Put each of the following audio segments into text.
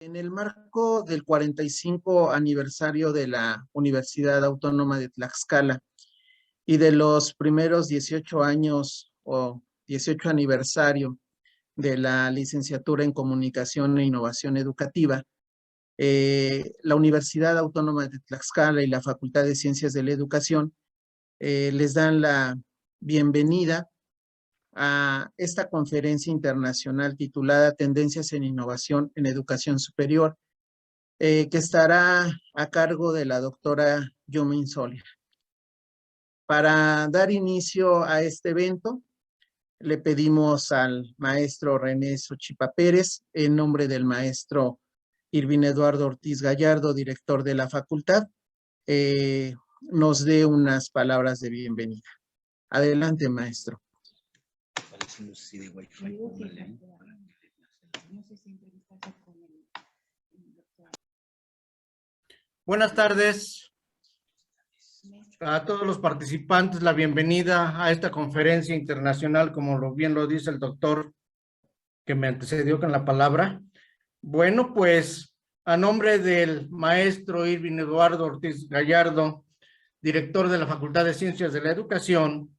En el marco del 45 aniversario de la Universidad Autónoma de Tlaxcala y de los primeros 18 años o 18 aniversario de la licenciatura en Comunicación e Innovación Educativa, la Universidad Autónoma de Tlaxcala y la Facultad de Ciencias de la Educación les dan la bienvenida a esta conferencia internacional titulada Tendencias en Innovación en Educación Superior, que estará a cargo de la doctora Yuma Insolia. Para dar inicio a este evento, le pedimos al maestro René Xochipa Pérez, en nombre del maestro Irvin Eduardo Ortiz Gallardo, director de la facultad, nos dé unas palabras de bienvenida. Adelante, maestro. Buenas tardes a todos los participantes, la bienvenida a esta conferencia internacional, como bien lo dice el doctor que me antecedió con la palabra. Bueno, pues a nombre del maestro Irvin Eduardo Ortiz Gallardo, director de la Facultad de Ciencias de la Educación,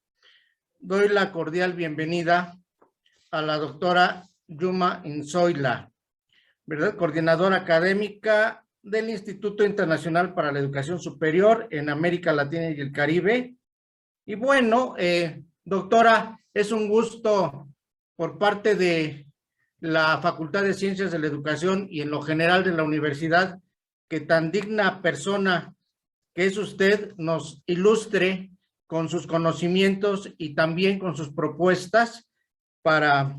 doy la cordial bienvenida a la doctora Yuma Insoila, ¿verdad? Coordinadora académica del Instituto Internacional para la Educación Superior en América Latina y el Caribe. Y bueno, doctora, es un gusto por parte de la Facultad de Ciencias de la Educación y en lo general de la universidad, que tan digna persona que es usted nos ilustre con sus conocimientos y también con sus propuestas para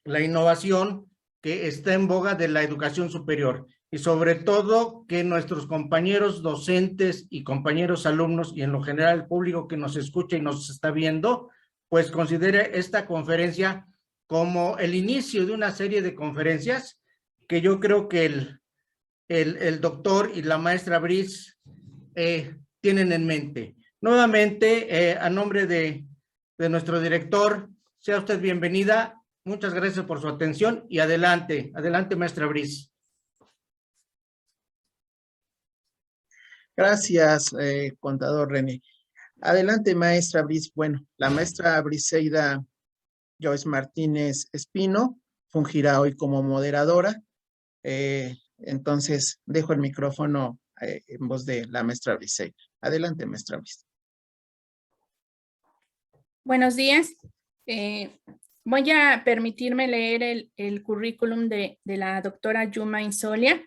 la innovación que está en boga de la educación superior, y sobre todo que nuestros compañeros docentes y compañeros alumnos y en lo general el público que nos escucha y nos está viendo, pues considere esta conferencia como el inicio de una serie de conferencias que yo creo que el doctor y la maestra Brice tienen en mente. Nuevamente, a nombre de nuestro director, sea usted bienvenida. Muchas gracias por su atención y adelante, maestra Brice. Gracias, contador René. Adelante, maestra Brice. Bueno, la maestra Briseida Joyce Martínez Espino fungirá hoy como moderadora. Entonces, dejo el micrófono en voz de la maestra Briseida. Adelante, maestra Brice. Buenos días. Voy a permitirme leer el currículum de la doctora Yuma Insolia.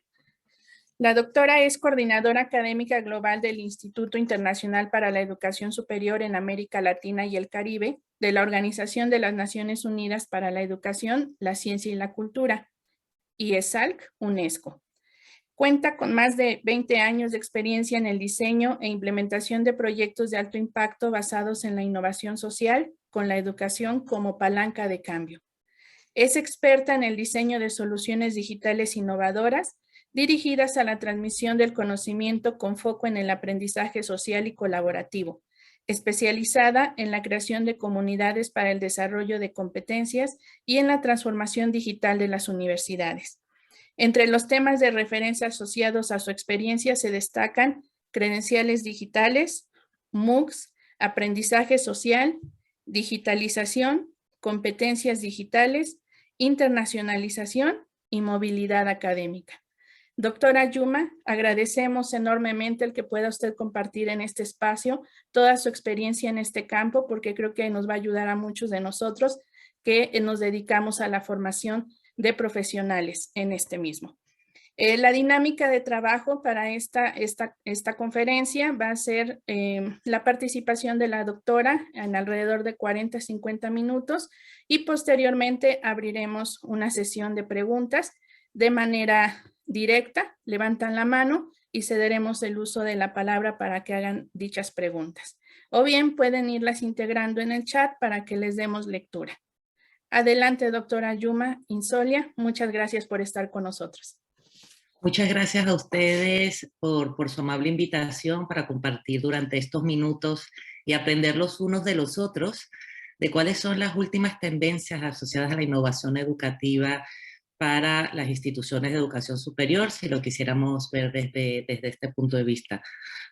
La doctora es coordinadora académica global del Instituto Internacional para la Educación Superior en América Latina y el Caribe, de la Organización de las Naciones Unidas para la Educación, la Ciencia y la Cultura, IESALC, UNESCO. Cuenta con más de 20 años de experiencia en el diseño e implementación de proyectos de alto impacto basados en la innovación social, con la educación como palanca de cambio. Es experta en el diseño de soluciones digitales innovadoras dirigidas a la transmisión del conocimiento con foco en el aprendizaje social y colaborativo, especializada en la creación de comunidades para el desarrollo de competencias y en la transformación digital de las universidades. Entre los temas de referencia asociados a su experiencia se destacan credenciales digitales, MOOCs, aprendizaje social, digitalización, competencias digitales, internacionalización y movilidad académica. Doctora Yuma, agradecemos enormemente el que pueda usted compartir en este espacio toda su experiencia en este campo, porque creo que nos va a ayudar a muchos de nosotros que nos dedicamos a la formación de profesionales en este mismo. La dinámica de trabajo para esta conferencia va a ser la participación de la doctora en alrededor de 40-50 minutos y posteriormente abriremos una sesión de preguntas de manera directa, levantan la mano y cederemos el uso de la palabra para que hagan dichas preguntas. O bien pueden irlas integrando en el chat para que les demos lectura. Adelante, doctora Yuma Insolia. Muchas gracias por estar con nosotros. Muchas gracias a ustedes por su amable invitación para compartir durante estos minutos y aprender los unos de los otros de cuáles son las últimas tendencias asociadas a la innovación educativa para las instituciones de educación superior, si lo quisiéramos ver desde este punto de vista.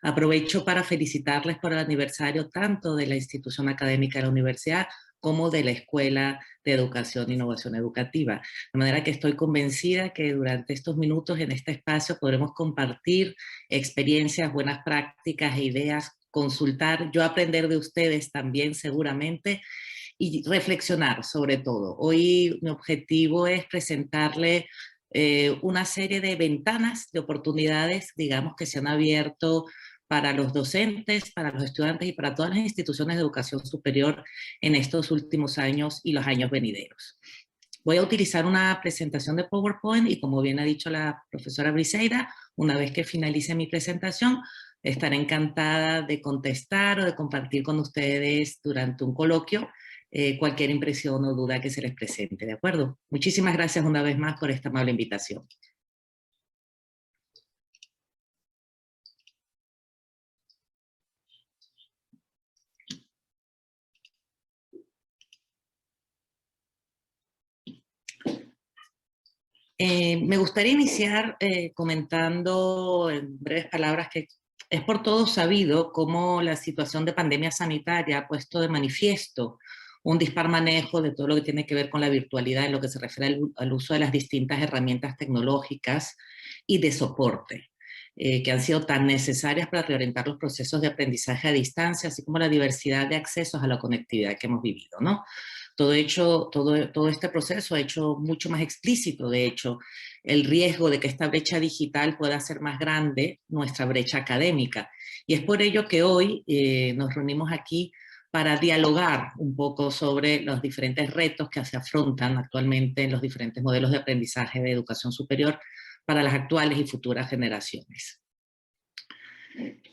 Aprovecho para felicitarles por el aniversario tanto de la institución académica de la universidad como de la Escuela de Educación e Innovación Educativa. De manera que estoy convencida que durante estos minutos en este espacio podremos compartir experiencias, buenas prácticas e ideas, consultar, yo aprender de ustedes también seguramente, y reflexionar sobre todo. Hoy mi objetivo es presentarle una serie de ventanas de oportunidades, digamos, que se han abierto para los docentes, para los estudiantes y para todas las instituciones de educación superior en estos últimos años y los años venideros. Voy a utilizar una presentación de PowerPoint y, como bien ha dicho la profesora Briseida, una vez que finalice mi presentación, estaré encantada de contestar o de compartir con ustedes durante un coloquio cualquier impresión o duda que se les presente, ¿de acuerdo? Muchísimas gracias una vez más por esta amable invitación. Me gustaría iniciar comentando en breves palabras que es por todos sabido cómo la situación de pandemia sanitaria ha puesto de manifiesto un dispar manejo de todo lo que tiene que ver con la virtualidad en lo que se refiere al uso de las distintas herramientas tecnológicas y de soporte que han sido tan necesarias para reorientar los procesos de aprendizaje a distancia, así como la diversidad de accesos a la conectividad que hemos vivido, ¿no? Todo este proceso ha hecho mucho más explícito, de hecho, el riesgo de que esta brecha digital pueda hacer más grande nuestra brecha académica. Y es por ello que hoy nos reunimos aquí para dialogar un poco sobre los diferentes retos que se afrontan actualmente en los diferentes modelos de aprendizaje de educación superior para las actuales y futuras generaciones.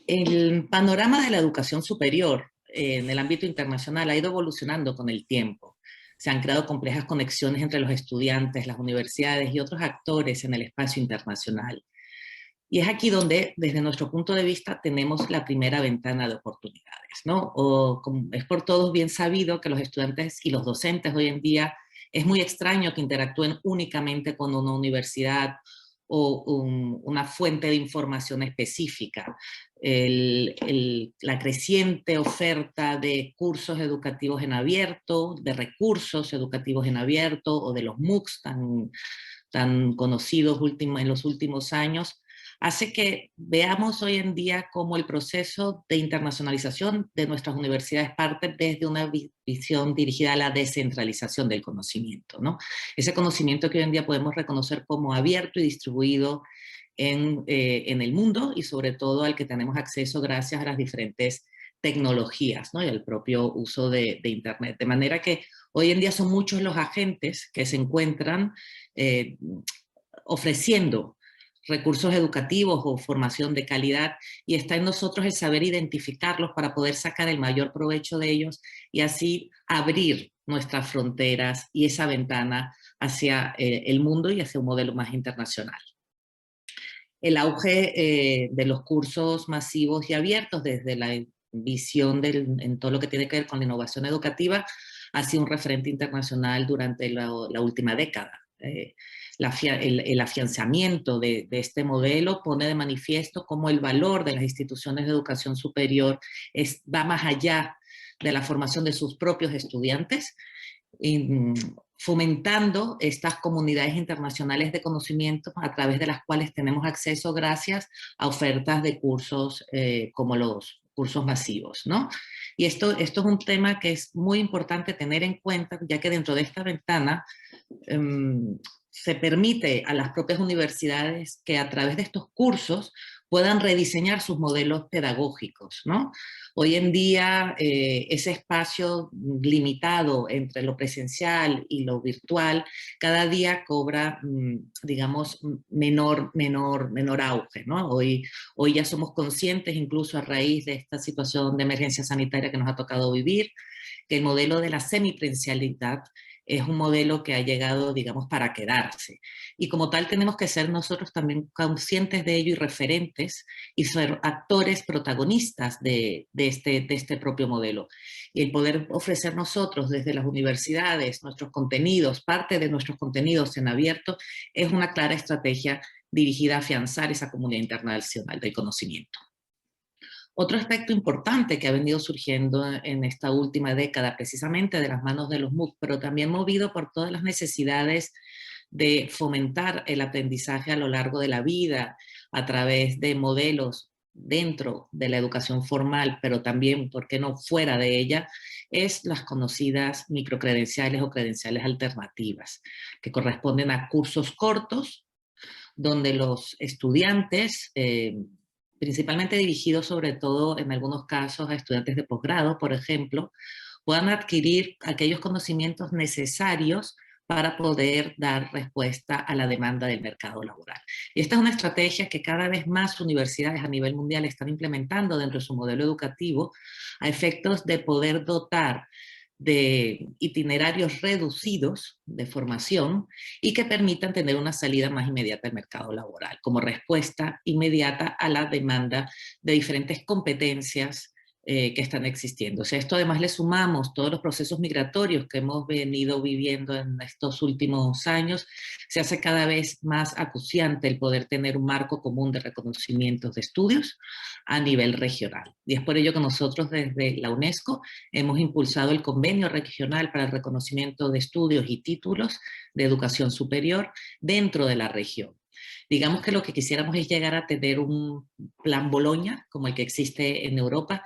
El panorama de la educación superior en el ámbito internacional ha ido evolucionando con el tiempo. Se han creado complejas conexiones entre los estudiantes, las universidades y otros actores en el espacio internacional. Y es aquí donde, desde nuestro punto de vista, tenemos la primera ventana de oportunidades, ¿no? Es por todos bien sabido que los estudiantes y los docentes hoy en día es muy extraño que interactúen únicamente con una universidad o una fuente de información específica. La creciente oferta de cursos educativos en abierto, de recursos educativos en abierto o de los MOOCs tan conocidos en los últimos años, hace que veamos hoy en día cómo el proceso de internacionalización de nuestras universidades parte desde una visión dirigida a la descentralización del conocimiento, ¿no? Ese conocimiento que hoy en día podemos reconocer como abierto y distribuido en el mundo y sobre todo al que tenemos acceso gracias a las diferentes tecnologías, ¿no? Y al propio uso de Internet. De manera que hoy en día son muchos los agentes que se encuentran ofreciendo recursos educativos o formación de calidad, y está en nosotros el saber identificarlos para poder sacar el mayor provecho de ellos y así abrir nuestras fronteras y esa ventana hacia el mundo y hacia un modelo más internacional. El auge de los cursos masivos y abiertos desde la visión en todo lo que tiene que ver con la innovación educativa ha sido un referente internacional durante la última década. El afianzamiento de este modelo pone de manifiesto cómo el valor de las instituciones de educación superior va más allá de la formación de sus propios estudiantes, fomentando estas comunidades internacionales de conocimiento a través de las cuales tenemos acceso gracias a ofertas de cursos como los cursos masivos, ¿no? Y esto es un tema que es muy importante tener en cuenta, ya que dentro de esta ventana se permite a las propias universidades que a través de estos cursos puedan rediseñar sus modelos pedagógicos, ¿no? Hoy en día ese espacio limitado entre lo presencial y lo virtual cada día cobra, digamos, menor auge, ¿no? Hoy ya somos conscientes, incluso a raíz de esta situación de emergencia sanitaria que nos ha tocado vivir, que el modelo de la semipresencialidad es un modelo que ha llegado, digamos, para quedarse. Y como tal tenemos que ser nosotros también conscientes de ello y referentes y ser actores protagonistas de este propio modelo. Y el poder ofrecer nosotros desde las universidades nuestros contenidos, parte de nuestros contenidos en abierto, es una clara estrategia dirigida a afianzar esa comunidad internacional del conocimiento. Otro aspecto importante que ha venido surgiendo en esta última década, precisamente de las manos de los MOOC, pero también movido por todas las necesidades de fomentar el aprendizaje a lo largo de la vida a través de modelos dentro de la educación formal, pero también, ¿por qué no fuera de ella?, es las conocidas microcredenciales o credenciales alternativas, que corresponden a cursos cortos donde los estudiantes, principalmente dirigidos sobre todo en algunos casos a estudiantes de posgrado, por ejemplo, puedan adquirir aquellos conocimientos necesarios para poder dar respuesta a la demanda del mercado laboral. Y esta es una estrategia que cada vez más universidades a nivel mundial están implementando dentro de su modelo educativo a efectos de poder dotar de itinerarios reducidos de formación y que permitan tener una salida más inmediata al mercado laboral, como respuesta inmediata a la demanda de diferentes competencias que están existiendo. O sea, esto además le sumamos todos los procesos migratorios que hemos venido viviendo en estos últimos años, se hace cada vez más acuciante el poder tener un marco común de reconocimientos de estudios a nivel regional. Y es por ello que nosotros desde la UNESCO hemos impulsado el Convenio Regional para el Reconocimiento de Estudios y Títulos de Educación Superior dentro de la región. Digamos que lo que quisiéramos es llegar a tener un plan Boloña, como el que existe en Europa,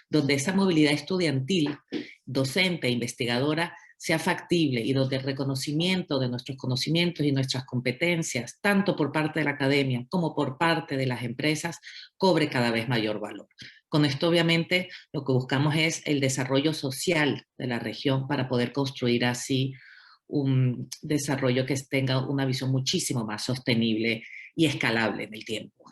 donde esa movilidad estudiantil, docente e investigadora sea factible y donde el reconocimiento de nuestros conocimientos y nuestras competencias, tanto por parte de la academia como por parte de las empresas, cobre cada vez mayor valor. Con esto, obviamente, lo que buscamos es el desarrollo social de la región para poder construir así un desarrollo que tenga una visión muchísimo más sostenible y escalable en el tiempo.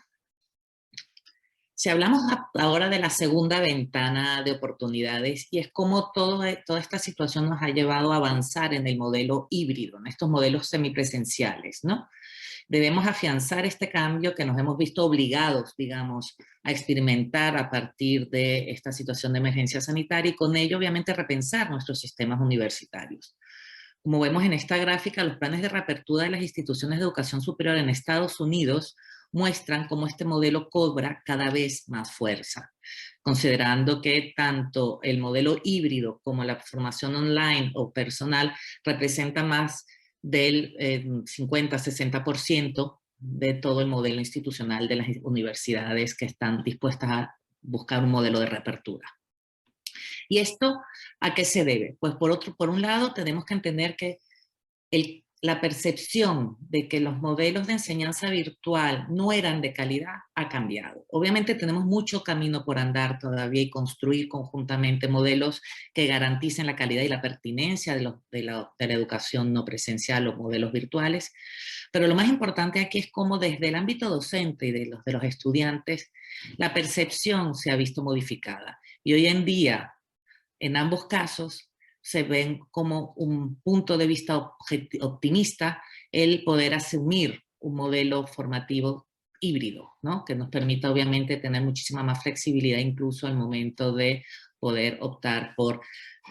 Si hablamos ahora de la segunda ventana de oportunidades, y es cómo toda esta situación nos ha llevado a avanzar en el modelo híbrido, en estos modelos semipresenciales, ¿no? Debemos afianzar este cambio que nos hemos visto obligados, digamos, a experimentar a partir de esta situación de emergencia sanitaria y con ello, obviamente, repensar nuestros sistemas universitarios. Como vemos en esta gráfica, los planes de reapertura de las instituciones de educación superior en Estados Unidos muestran cómo este modelo cobra cada vez más fuerza, considerando que tanto el modelo híbrido como la formación online o personal representa más del 50-60% de todo el modelo institucional de las universidades que están dispuestas a buscar un modelo de reapertura. ¿Y esto a qué se debe? Pues por un lado tenemos que entender que la percepción de que los modelos de enseñanza virtual no eran de calidad ha cambiado. Obviamente tenemos mucho camino por andar todavía y construir conjuntamente modelos que garanticen la calidad y la pertinencia de la educación no presencial, los modelos virtuales, pero lo más importante aquí es cómo desde el ámbito docente y de los estudiantes la percepción se ha visto modificada. Y hoy en día, en ambos casos, se ven como un punto de vista optimista el poder asumir un modelo formativo híbrido, ¿no? Que nos permita obviamente tener muchísima más flexibilidad incluso al momento de poder optar por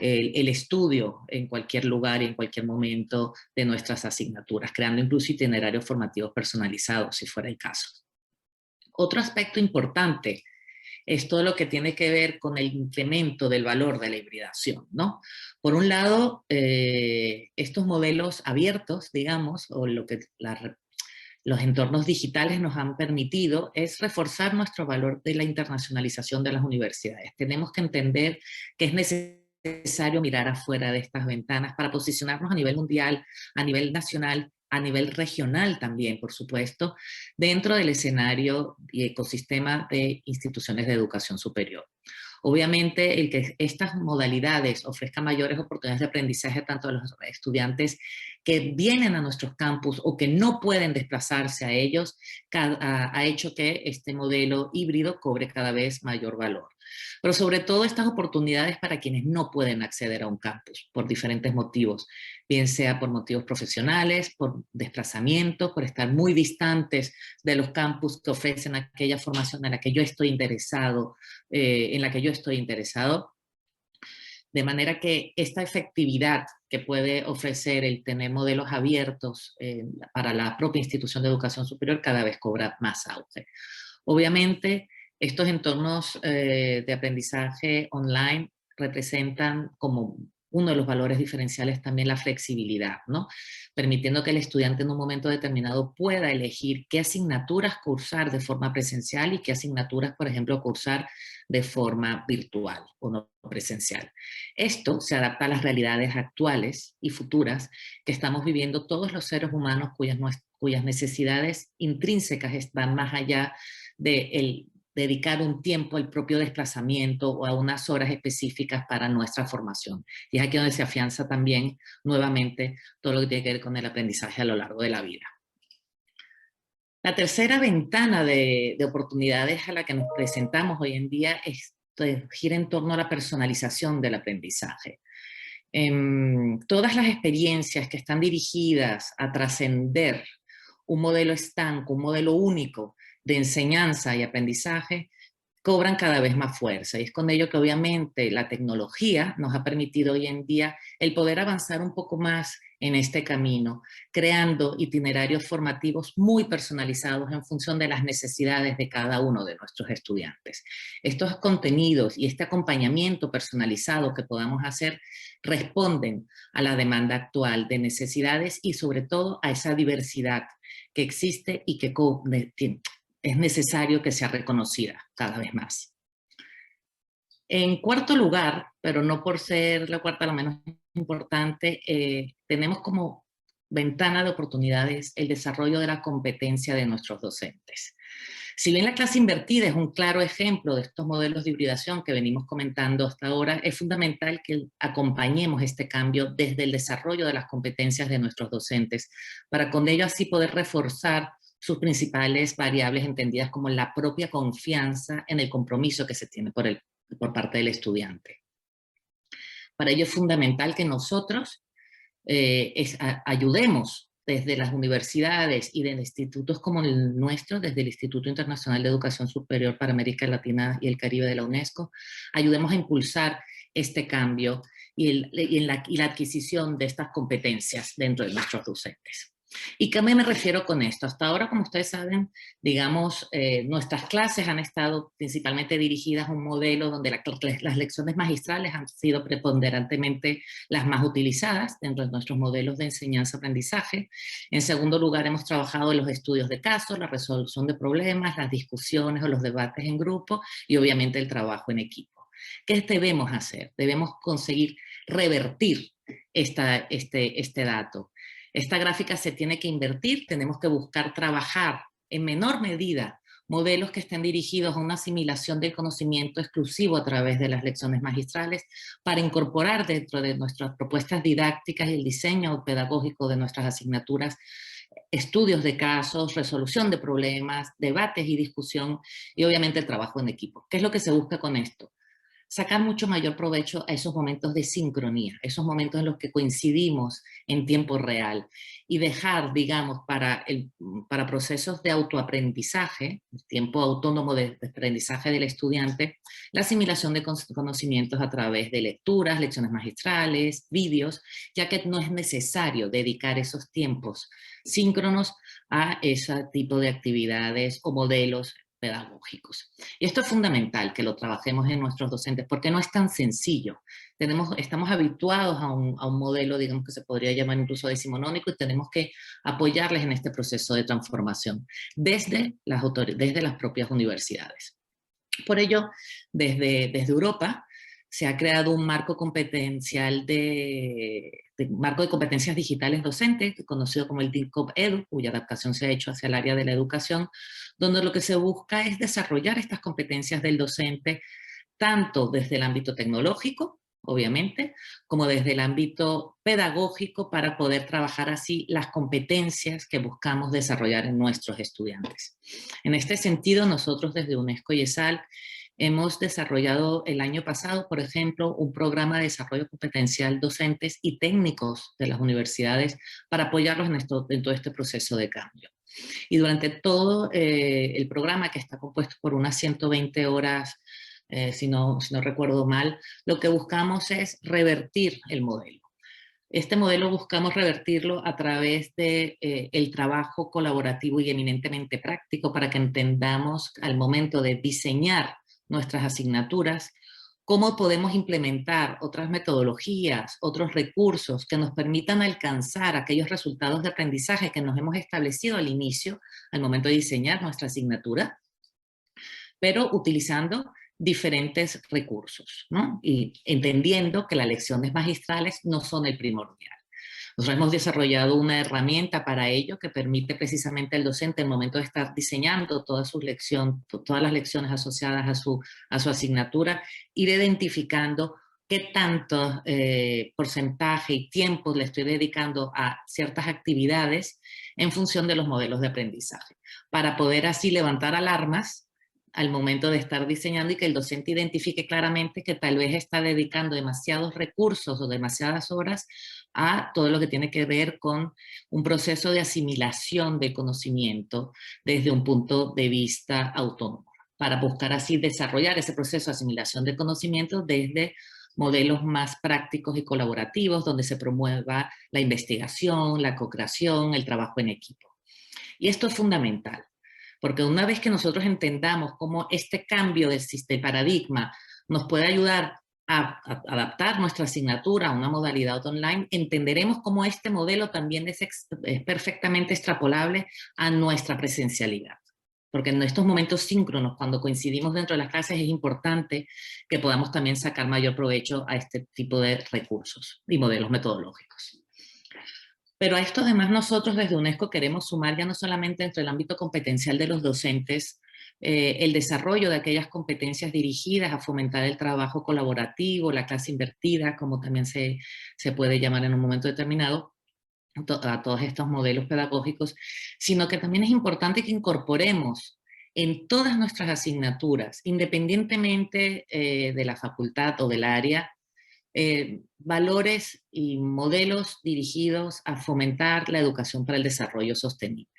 el estudio en cualquier lugar y en cualquier momento de nuestras asignaturas, creando incluso itinerarios formativos personalizados, si fuera el caso. Otro aspecto importante es todo lo que tiene que ver con el incremento del valor de la hibridación, ¿no? Por un lado, estos modelos abiertos, digamos, o lo que los entornos digitales nos han permitido es reforzar nuestro valor de la internacionalización de las universidades. Tenemos que entender que es necesario mirar afuera de estas ventanas para posicionarnos a nivel mundial, a nivel nacional, a nivel regional también, por supuesto, dentro del escenario y ecosistema de instituciones de educación superior. Obviamente, el que estas modalidades ofrezcan mayores oportunidades de aprendizaje tanto a los estudiantes que vienen a nuestros campus o que no pueden desplazarse a ellos, ha hecho que este modelo híbrido cobre cada vez mayor valor. pero sobre todo estas oportunidades para quienes no pueden acceder a un campus por diferentes motivos, bien sea por motivos profesionales, por desplazamiento, por estar muy distantes de los campus que ofrecen aquella formación en la que yo estoy interesado, de manera que esta efectividad que puede ofrecer el tener modelos abiertos para la propia institución de educación superior cada vez cobra más auge. Obviamente, estos entornos de aprendizaje online representan como uno de los valores diferenciales también la flexibilidad, ¿no? Permitiendo que el estudiante en un momento determinado pueda elegir qué asignaturas cursar de forma presencial y qué asignaturas, por ejemplo, cursar de forma virtual o no presencial. Esto se adapta a las realidades actuales y futuras que estamos viviendo todos los seres humanos cuyas necesidades intrínsecas van más allá de dedicar un tiempo al propio desplazamiento o a unas horas específicas para nuestra formación. Y es aquí donde se afianza también nuevamente todo lo que tiene que ver con el aprendizaje a lo largo de la vida. La tercera ventana de oportunidades a la que nos presentamos hoy en día gira en torno a la personalización del aprendizaje. Todas las experiencias que están dirigidas a trascender un modelo estanco, un modelo único de enseñanza y aprendizaje, cobran cada vez más fuerza. Y es con ello que obviamente la tecnología nos ha permitido hoy en día el poder avanzar un poco más en este camino, creando itinerarios formativos muy personalizados en función de las necesidades de cada uno de nuestros estudiantes. Estos contenidos y este acompañamiento personalizado que podamos hacer responden a la demanda actual de necesidades y sobre todo a esa diversidad que existe y que es necesario que sea reconocida cada vez más. En cuarto lugar, pero no por ser la cuarta la menos importante, tenemos como ventana de oportunidades el desarrollo de la competencia de nuestros docentes. Si bien la clase invertida es un claro ejemplo de estos modelos de hibridación que venimos comentando hasta ahora, es fundamental que acompañemos este cambio desde el desarrollo de las competencias de nuestros docentes, para con ello así poder reforzar sus principales variables entendidas como la propia confianza en el compromiso que se tiene por parte del estudiante. Para ello es fundamental que nosotros ayudemos desde las universidades y de institutos como el nuestro, desde el Instituto Internacional de Educación Superior para América Latina y el Caribe de la UNESCO, ayudemos a impulsar este cambio y la adquisición de estas competencias dentro de nuestros docentes. ¿Y qué me refiero con esto? Hasta ahora, como ustedes saben, digamos, nuestras clases han estado principalmente dirigidas a un modelo donde las lecciones magistrales han sido preponderantemente las más utilizadas dentro de nuestros modelos de enseñanza-aprendizaje. En segundo lugar, hemos trabajado en los estudios de casos, la resolución de problemas, las discusiones o los debates en grupo y obviamente el trabajo en equipo. ¿Qué debemos hacer? Debemos conseguir revertir este dato. Esta gráfica se tiene que invertir, tenemos que buscar trabajar en menor medida modelos que estén dirigidos a una asimilación del conocimiento exclusivo a través de las lecciones magistrales para incorporar dentro de nuestras propuestas didácticas y el diseño pedagógico de nuestras asignaturas estudios de casos, resolución de problemas, debates y discusión y obviamente el trabajo en equipo. ¿Qué es lo que se busca con esto? Sacar mucho mayor provecho a esos momentos de sincronía, esos momentos en los que coincidimos en tiempo real y dejar, digamos, para procesos de autoaprendizaje, el tiempo autónomo de aprendizaje del estudiante, la asimilación de conocimientos a través de lecturas, lecciones magistrales, vídeos, ya que no es necesario dedicar esos tiempos síncronos a ese tipo de actividades o modelos pedagógicos. Y esto es fundamental que lo trabajemos en nuestros docentes porque no es tan sencillo. Estamos habituados a un modelo, digamos que se podría llamar incluso decimonónico y tenemos que apoyarles en este proceso de transformación desde las propias universidades. Por ello, desde Europa se ha creado un marco competencial marco de competencias digitales docentes, conocido como el DICOP Edu, cuya adaptación se ha hecho hacia el área de la educación, donde lo que se busca es desarrollar estas competencias del docente, tanto desde el ámbito tecnológico, obviamente, como desde el ámbito pedagógico para poder trabajar así las competencias que buscamos desarrollar en nuestros estudiantes. En este sentido, nosotros desde UNESCO y ESAL Hemos desarrollado el año pasado, por ejemplo, un programa de desarrollo competencial docentes y técnicos de las universidades para apoyarlos en todo este proceso de cambio. Y durante todo el programa, que está compuesto por unas 120 horas, si no recuerdo mal, lo que buscamos es revertir el modelo. Este modelo buscamos revertirlo a través de el trabajo colaborativo y eminentemente práctico para que entendamos al momento de diseñar nuestras asignaturas cómo podemos implementar otras metodologías, otros recursos que nos permitan alcanzar aquellos resultados de aprendizaje que nos hemos establecido al inicio, al momento de diseñar nuestra asignatura, pero utilizando diferentes recursos, ¿no? Y entendiendo que las lecciones magistrales no son el primordial. Nosotros hemos desarrollado una herramienta para ello que permite precisamente al docente, en el momento de estar diseñando todas las lecciones asociadas a su asignatura, ir identificando qué tanto porcentaje y tiempo le estoy dedicando a ciertas actividades en función de los modelos de aprendizaje, para poder así levantar alarmas al momento de estar diseñando y que el docente identifique claramente que tal vez está dedicando demasiados recursos o demasiadas horas a todo lo que tiene que ver con un proceso de asimilación del conocimiento desde un punto de vista autónomo, para buscar así desarrollar ese proceso de asimilación del conocimiento desde modelos más prácticos y colaborativos, donde se promueva la investigación, la co-creación, el trabajo en equipo. Y esto es fundamental, porque una vez que nosotros entendamos cómo este cambio de paradigma nos puede ayudar a adaptar nuestra asignatura a una modalidad online, entenderemos cómo este modelo también es perfectamente extrapolable a nuestra presencialidad. Porque en estos momentos síncronos, cuando coincidimos dentro de las clases, es importante que podamos también sacar mayor provecho a este tipo de recursos y modelos metodológicos. Pero a esto además nosotros desde UNESCO queremos sumar ya no solamente entre el ámbito competencial de los docentes, el desarrollo de aquellas competencias dirigidas a fomentar el trabajo colaborativo, la clase invertida, como también se puede llamar en un momento determinado, a todos estos modelos pedagógicos, sino que también es importante que incorporemos en todas nuestras asignaturas, independientemente de la facultad o del área, valores y modelos dirigidos a fomentar la educación para el desarrollo sostenible.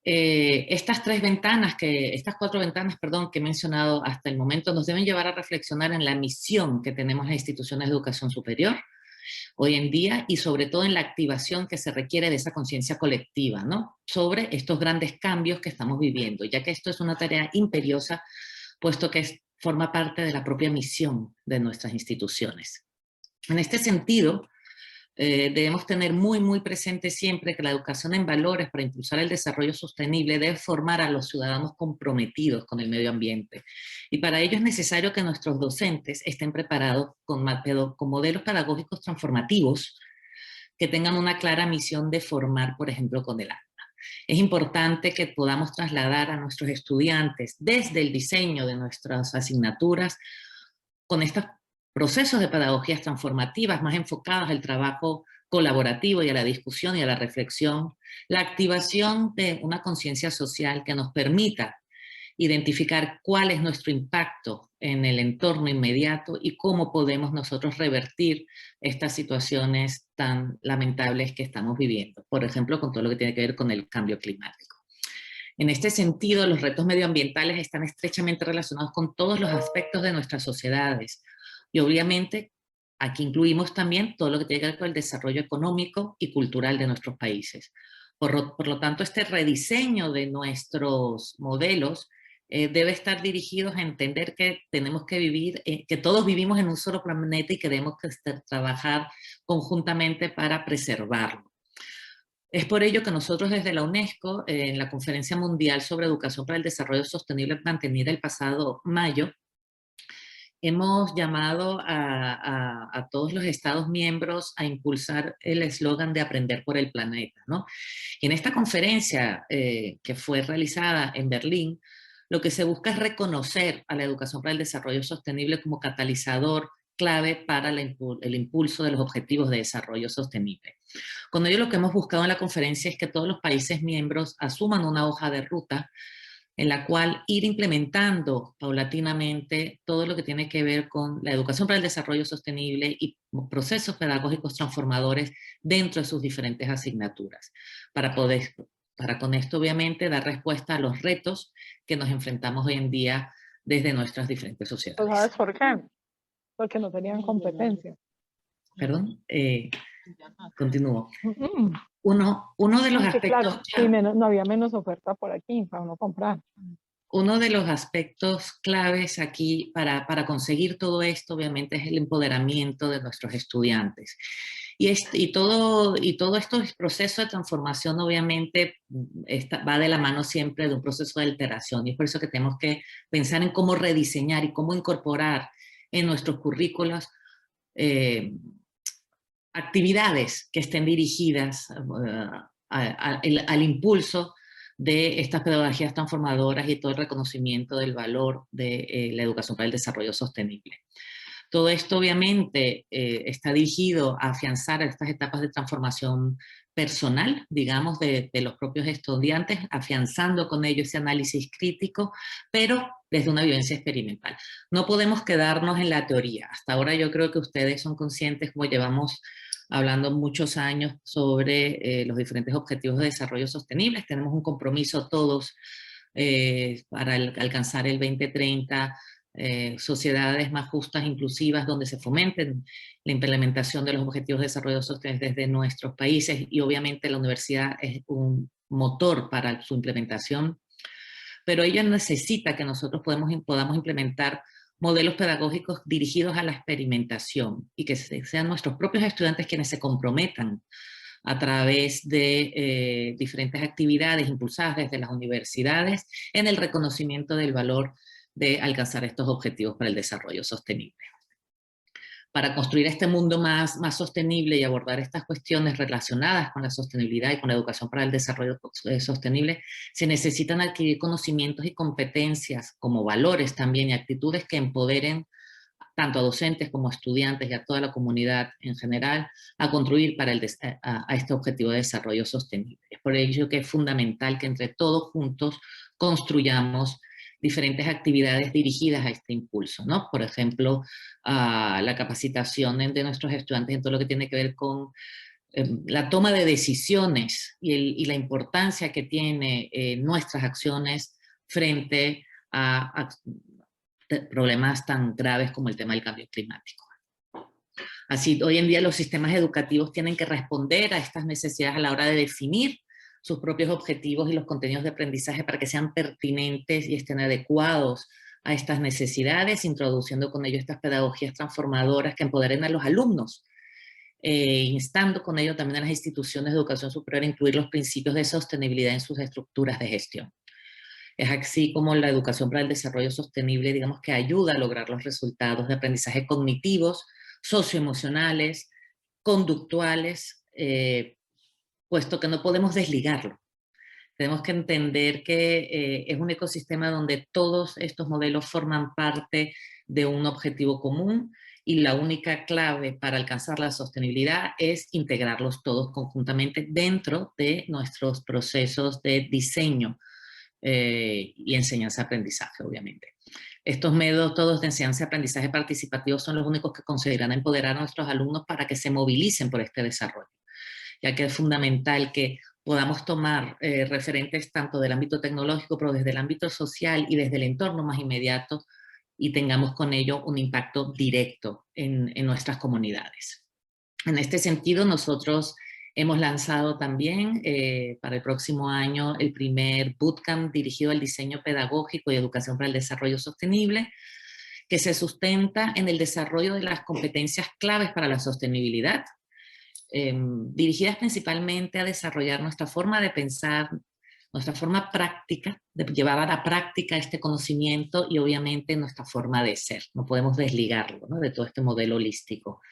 Estas cuatro ventanas, que he mencionado hasta el momento, nos deben llevar a reflexionar en la misión que tenemos en las instituciones de educación superior hoy en día y sobre todo en la activación que se requiere de esa conciencia colectiva, ¿no? Sobre estos grandes cambios que estamos viviendo, ya que esto es una tarea imperiosa, puesto que forma parte de la propia misión de nuestras instituciones. En este sentido, debemos tener muy presente siempre que la educación en valores para impulsar el desarrollo sostenible debe formar a los ciudadanos comprometidos con el medio ambiente. Y para ello es necesario que nuestros docentes estén preparados con modelos pedagógicos transformativos que tengan una clara misión de formar, por ejemplo, con el alma. Es importante que podamos trasladar a nuestros estudiantes desde el diseño de nuestras asignaturas con estos procesos de pedagogías transformativas más enfocados al trabajo colaborativo y a la discusión y a la reflexión, la activación de una conciencia social que nos permita identificar cuál es nuestro impacto en el entorno inmediato y cómo podemos nosotros revertir estas situaciones tan lamentables que estamos viviendo. Por ejemplo, con todo lo que tiene que ver con el cambio climático. En este sentido, los retos medioambientales están estrechamente relacionados con todos los aspectos de nuestras sociedades. Y obviamente, aquí incluimos también todo lo que tiene que ver con el desarrollo económico y cultural de nuestros países. Por lo tanto, este rediseño de nuestros modelos debe estar dirigidos a entender que tenemos que vivir, que todos vivimos en un solo planeta y que debemos trabajar conjuntamente para preservarlo. Es por ello que nosotros desde la UNESCO, en la Conferencia Mundial sobre Educación para el Desarrollo Sostenible mantenida el pasado mayo, hemos llamado a todos los Estados miembros a impulsar el eslogan de aprender por el planeta, ¿no? Y en esta conferencia que fue realizada en Berlín, lo que se busca es reconocer a la educación para el desarrollo sostenible como catalizador clave para el impulso de los objetivos de desarrollo sostenible. Con ello lo que hemos buscado en la conferencia es que todos los países miembros asuman una hoja de ruta en la cual ir implementando paulatinamente todo lo que tiene que ver con la educación para el desarrollo sostenible y procesos pedagógicos transformadores dentro de sus diferentes asignaturas, para con esto obviamente dar respuesta a los retos que nos enfrentamos hoy en día desde nuestras diferentes sociedades. ¿Sabes por qué? Porque no tenían competencia. Perdón, continúo. Mm. Uno de los Sí, aspectos... claro, no había menos oferta por aquí para uno comprar. Uno de los aspectos claves aquí para conseguir todo esto, obviamente, es el empoderamiento de nuestros estudiantes. Y todo este proceso de transformación, obviamente, va de la mano siempre de un proceso de alteración. Y es por eso que tenemos que pensar en cómo rediseñar y cómo incorporar en nuestros currículos actividades que estén dirigidas al impulso de estas pedagogías transformadoras y todo el reconocimiento del valor de la educación para el desarrollo sostenible. Todo esto obviamente está dirigido a afianzar estas etapas de transformación personal, digamos, de los propios estudiantes, afianzando con ellos ese análisis crítico, pero desde una vivencia experimental. No podemos quedarnos en la teoría. Hasta ahora yo creo que ustedes son conscientes, como llevamos hablando muchos años sobre los diferentes objetivos de desarrollo sostenible. Tenemos un compromiso todos para alcanzar el 2030, sociedades más justas, inclusivas, donde se fomenten la implementación de los objetivos de desarrollo sostenible desde nuestros países, y obviamente la universidad es un motor para su implementación, pero ella necesita que nosotros podamos implementar modelos pedagógicos dirigidos a la experimentación y que sean nuestros propios estudiantes quienes se comprometan a través de diferentes actividades impulsadas desde las universidades en el reconocimiento del valor de alcanzar estos objetivos para el desarrollo sostenible. Para construir este mundo más sostenible y abordar estas cuestiones relacionadas con la sostenibilidad y con la educación para el desarrollo sostenible, se necesitan adquirir conocimientos y competencias como valores también y actitudes que empoderen tanto a docentes como a estudiantes y a toda la comunidad en general a contribuir para a este objetivo de desarrollo sostenible. Es por ello que es fundamental que entre todos juntos construyamos diferentes actividades dirigidas a este impulso, ¿no? Por ejemplo, la capacitación de nuestros estudiantes en todo lo que tiene que ver con la toma de decisiones y la importancia que tiene nuestras acciones frente a problemas tan graves como el tema del cambio climático. Así, hoy en día los sistemas educativos tienen que responder a estas necesidades a la hora de definir sus propios objetivos y los contenidos de aprendizaje para que sean pertinentes y estén adecuados a estas necesidades, introduciendo con ello estas pedagogías transformadoras que empoderen a los alumnos, instando con ello también a las instituciones de educación superior a incluir los principios de sostenibilidad en sus estructuras de gestión. Es así como la educación para el desarrollo sostenible, digamos, que ayuda a lograr los resultados de aprendizaje cognitivos, socioemocionales, conductuales, puesto que no podemos desligarlo. Tenemos que entender que es un ecosistema donde todos estos modelos forman parte de un objetivo común y la única clave para alcanzar la sostenibilidad es integrarlos todos conjuntamente dentro de nuestros procesos de diseño y enseñanza-aprendizaje, obviamente. Estos métodos de enseñanza-aprendizaje participativo son los únicos que conseguirán empoderar a nuestros alumnos para que se movilicen por este desarrollo, ya que es fundamental que podamos tomar referentes tanto del ámbito tecnológico, pero desde el ámbito social y desde el entorno más inmediato, y tengamos con ello un impacto directo en nuestras comunidades. En este sentido, nosotros hemos lanzado también para el próximo año el primer bootcamp dirigido al diseño pedagógico y educación para el desarrollo sostenible, que se sustenta en el desarrollo de las competencias claves para la sostenibilidad, dirigidas principalmente a desarrollar nuestra forma de pensar, nuestra forma práctica, de llevar a la práctica este conocimiento y obviamente nuestra forma de ser. No podemos desligarlo, ¿no?, de todo este modelo holístico.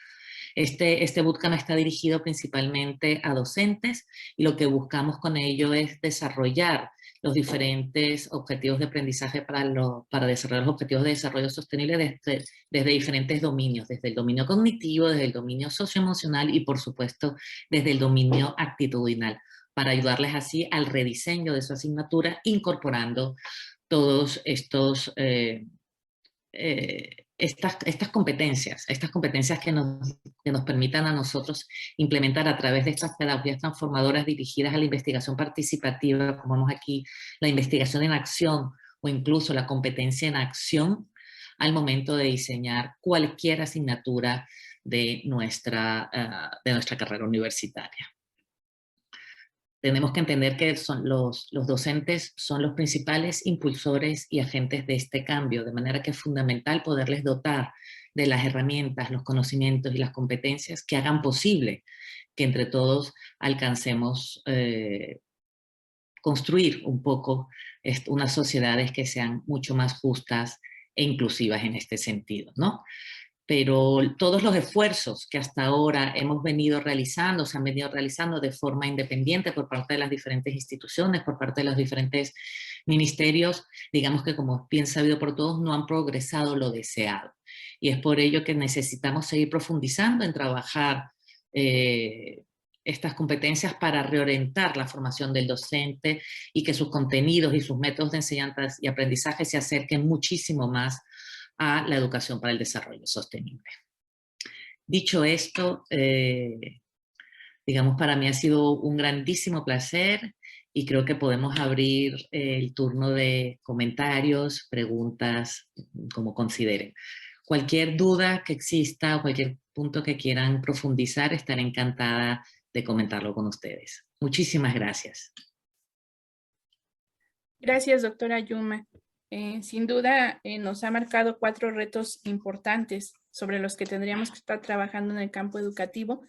Este bootcamp está dirigido principalmente a docentes y lo que buscamos con ello es desarrollar los diferentes objetivos de aprendizaje para desarrollar los objetivos de desarrollo sostenible desde diferentes dominios, desde el dominio cognitivo, desde el dominio socioemocional y por supuesto desde el dominio actitudinal, para ayudarles así al rediseño de su asignatura, incorporando todos estos estas competencias que nos permitan a nosotros implementar a través de estas pedagogías transformadoras dirigidas a la investigación participativa, como vemos aquí, la investigación en acción o incluso la competencia en acción al momento de diseñar cualquier asignatura de nuestra carrera universitaria. Tenemos que entender que los docentes son los principales impulsores y agentes de este cambio, de manera que es fundamental poderles dotar de las herramientas, los conocimientos y las competencias que hagan posible que entre todos alcancemos construir un poco unas sociedades que sean mucho más justas e inclusivas en este sentido, ¿no? Pero todos los esfuerzos que hasta ahora hemos venido realizando, se han venido realizando de forma independiente por parte de las diferentes instituciones, por parte de los diferentes ministerios, digamos que como bien sabido por todos, no han progresado lo deseado. Y es por ello que necesitamos seguir profundizando en trabajar estas competencias para reorientar la formación del docente y que sus contenidos y sus métodos de enseñanza y aprendizaje se acerquen muchísimo más a la educación para el desarrollo sostenible. Dicho esto, digamos, para mí ha sido un grandísimo placer y creo que podemos abrir el turno de comentarios, preguntas, como consideren. Cualquier duda que exista o cualquier punto que quieran profundizar, estaré encantada de comentarlo con ustedes. Muchísimas gracias. Gracias, doctora Yuma. Sin duda nos ha marcado 4 retos importantes sobre los que tendríamos que estar trabajando en el campo educativo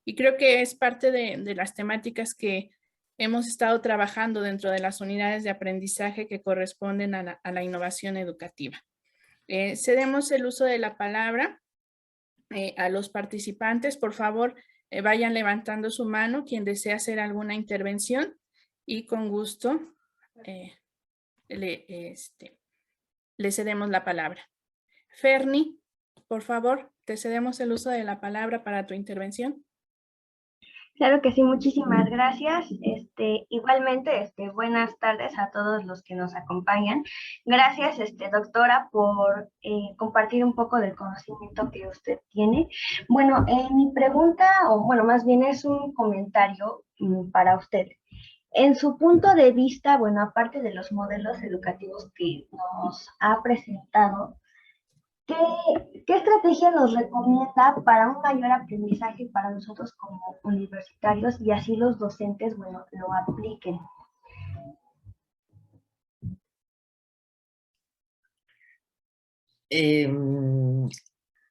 y creo que es parte de las temáticas que hemos estado trabajando dentro de las unidades de aprendizaje que corresponden a la innovación educativa. Cedemos el uso de la palabra a los participantes. Por favor, vayan levantando su mano quien desea hacer alguna intervención y con gusto le cedemos la palabra. Ferni, por favor, te cedemos el uso de la palabra para tu intervención. Claro que sí, muchísimas gracias. Igualmente, buenas tardes a todos los que nos acompañan. Gracias, doctora, por compartir un poco del conocimiento que usted tiene. Bueno, mi pregunta, o bueno, más bien es un comentario para usted. En su punto de vista, bueno, aparte de los modelos educativos que nos ha presentado, ¿qué estrategia nos recomienda para un mayor aprendizaje para nosotros como universitarios y así los docentes, bueno, lo apliquen?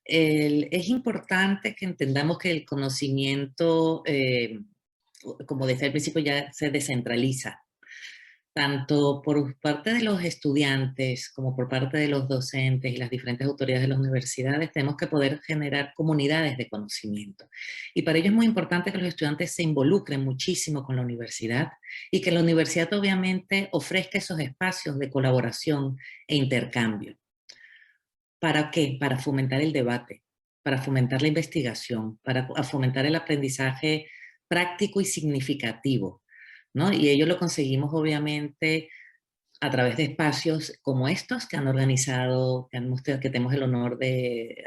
Es importante que entendamos que el conocimiento, como decía al principio, ya se descentraliza. Tanto por parte de los estudiantes como por parte de los docentes y las diferentes autoridades de las universidades, tenemos que poder generar comunidades de conocimiento. Y para ello es muy importante que los estudiantes se involucren muchísimo con la universidad y que la universidad obviamente ofrezca esos espacios de colaboración e intercambio. ¿Para qué? Para fomentar el debate, para fomentar la investigación, para fomentar el aprendizaje práctico y significativo, ¿no? Y ello lo conseguimos obviamente a través de espacios como estos que han organizado, que tenemos el honor de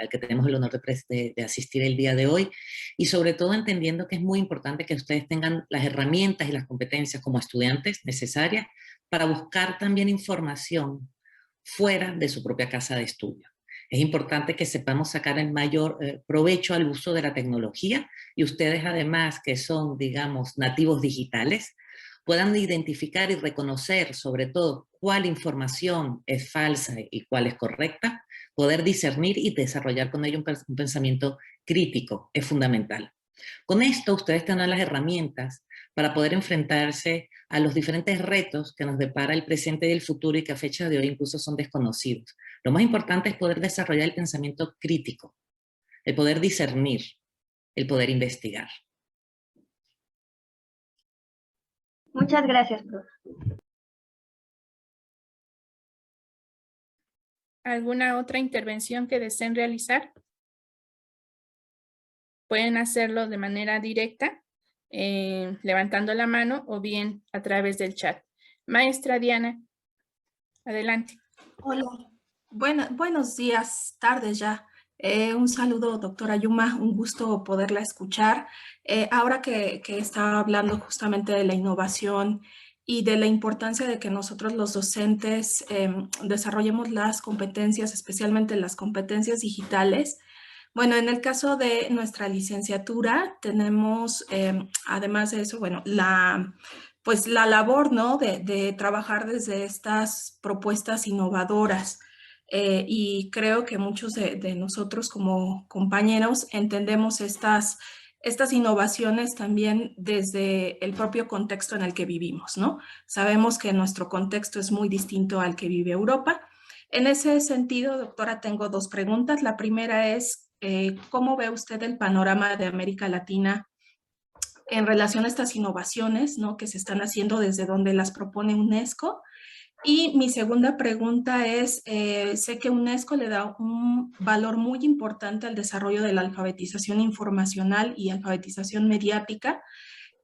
asistir el día de hoy, y sobre todo entendiendo que es muy importante que ustedes tengan las herramientas y las competencias como estudiantes necesarias para buscar también información fuera de su propia casa de estudio. Es importante que sepamos sacar el mayor provecho al uso de la tecnología y ustedes además que son, digamos, nativos digitales, puedan identificar y reconocer sobre todo cuál información es falsa y cuál es correcta, poder discernir y desarrollar con ello un pensamiento crítico es fundamental. Con esto ustedes tendrán las herramientas para poder enfrentarse a los diferentes retos que nos depara el presente y el futuro y que a fecha de hoy incluso son desconocidos. Lo más importante es poder desarrollar el pensamiento crítico, el poder discernir, el poder investigar. Muchas gracias, profe. ¿Alguna otra intervención que deseen realizar? Pueden hacerlo de manera directa, levantando la mano o bien a través del chat. Maestra Diana. Adelante. Hola, buenos días, tardes ya. Un saludo, doctora Yuma, un gusto poderla escuchar. Ahora que estaba hablando justamente de la innovación y de la importancia de que nosotros los docentes desarrollemos las competencias, especialmente las competencias digitales. Bueno, en el caso de nuestra licenciatura tenemos, además de eso, bueno, pues la labor, ¿no? De trabajar desde estas propuestas innovadoras. Y creo que muchos de nosotros como compañeros entendemos estas innovaciones también desde el propio contexto en el que vivimos, ¿no? Sabemos que nuestro contexto es muy distinto al que vive Europa. En ese sentido, doctora, tengo dos preguntas. La primera es, ¿cómo ve usted el panorama de América Latina en relación a estas innovaciones, ¿no?, que se están haciendo desde donde las propone UNESCO? Y mi segunda pregunta es, sé que UNESCO le da un valor muy importante al desarrollo de la alfabetización informacional y alfabetización mediática.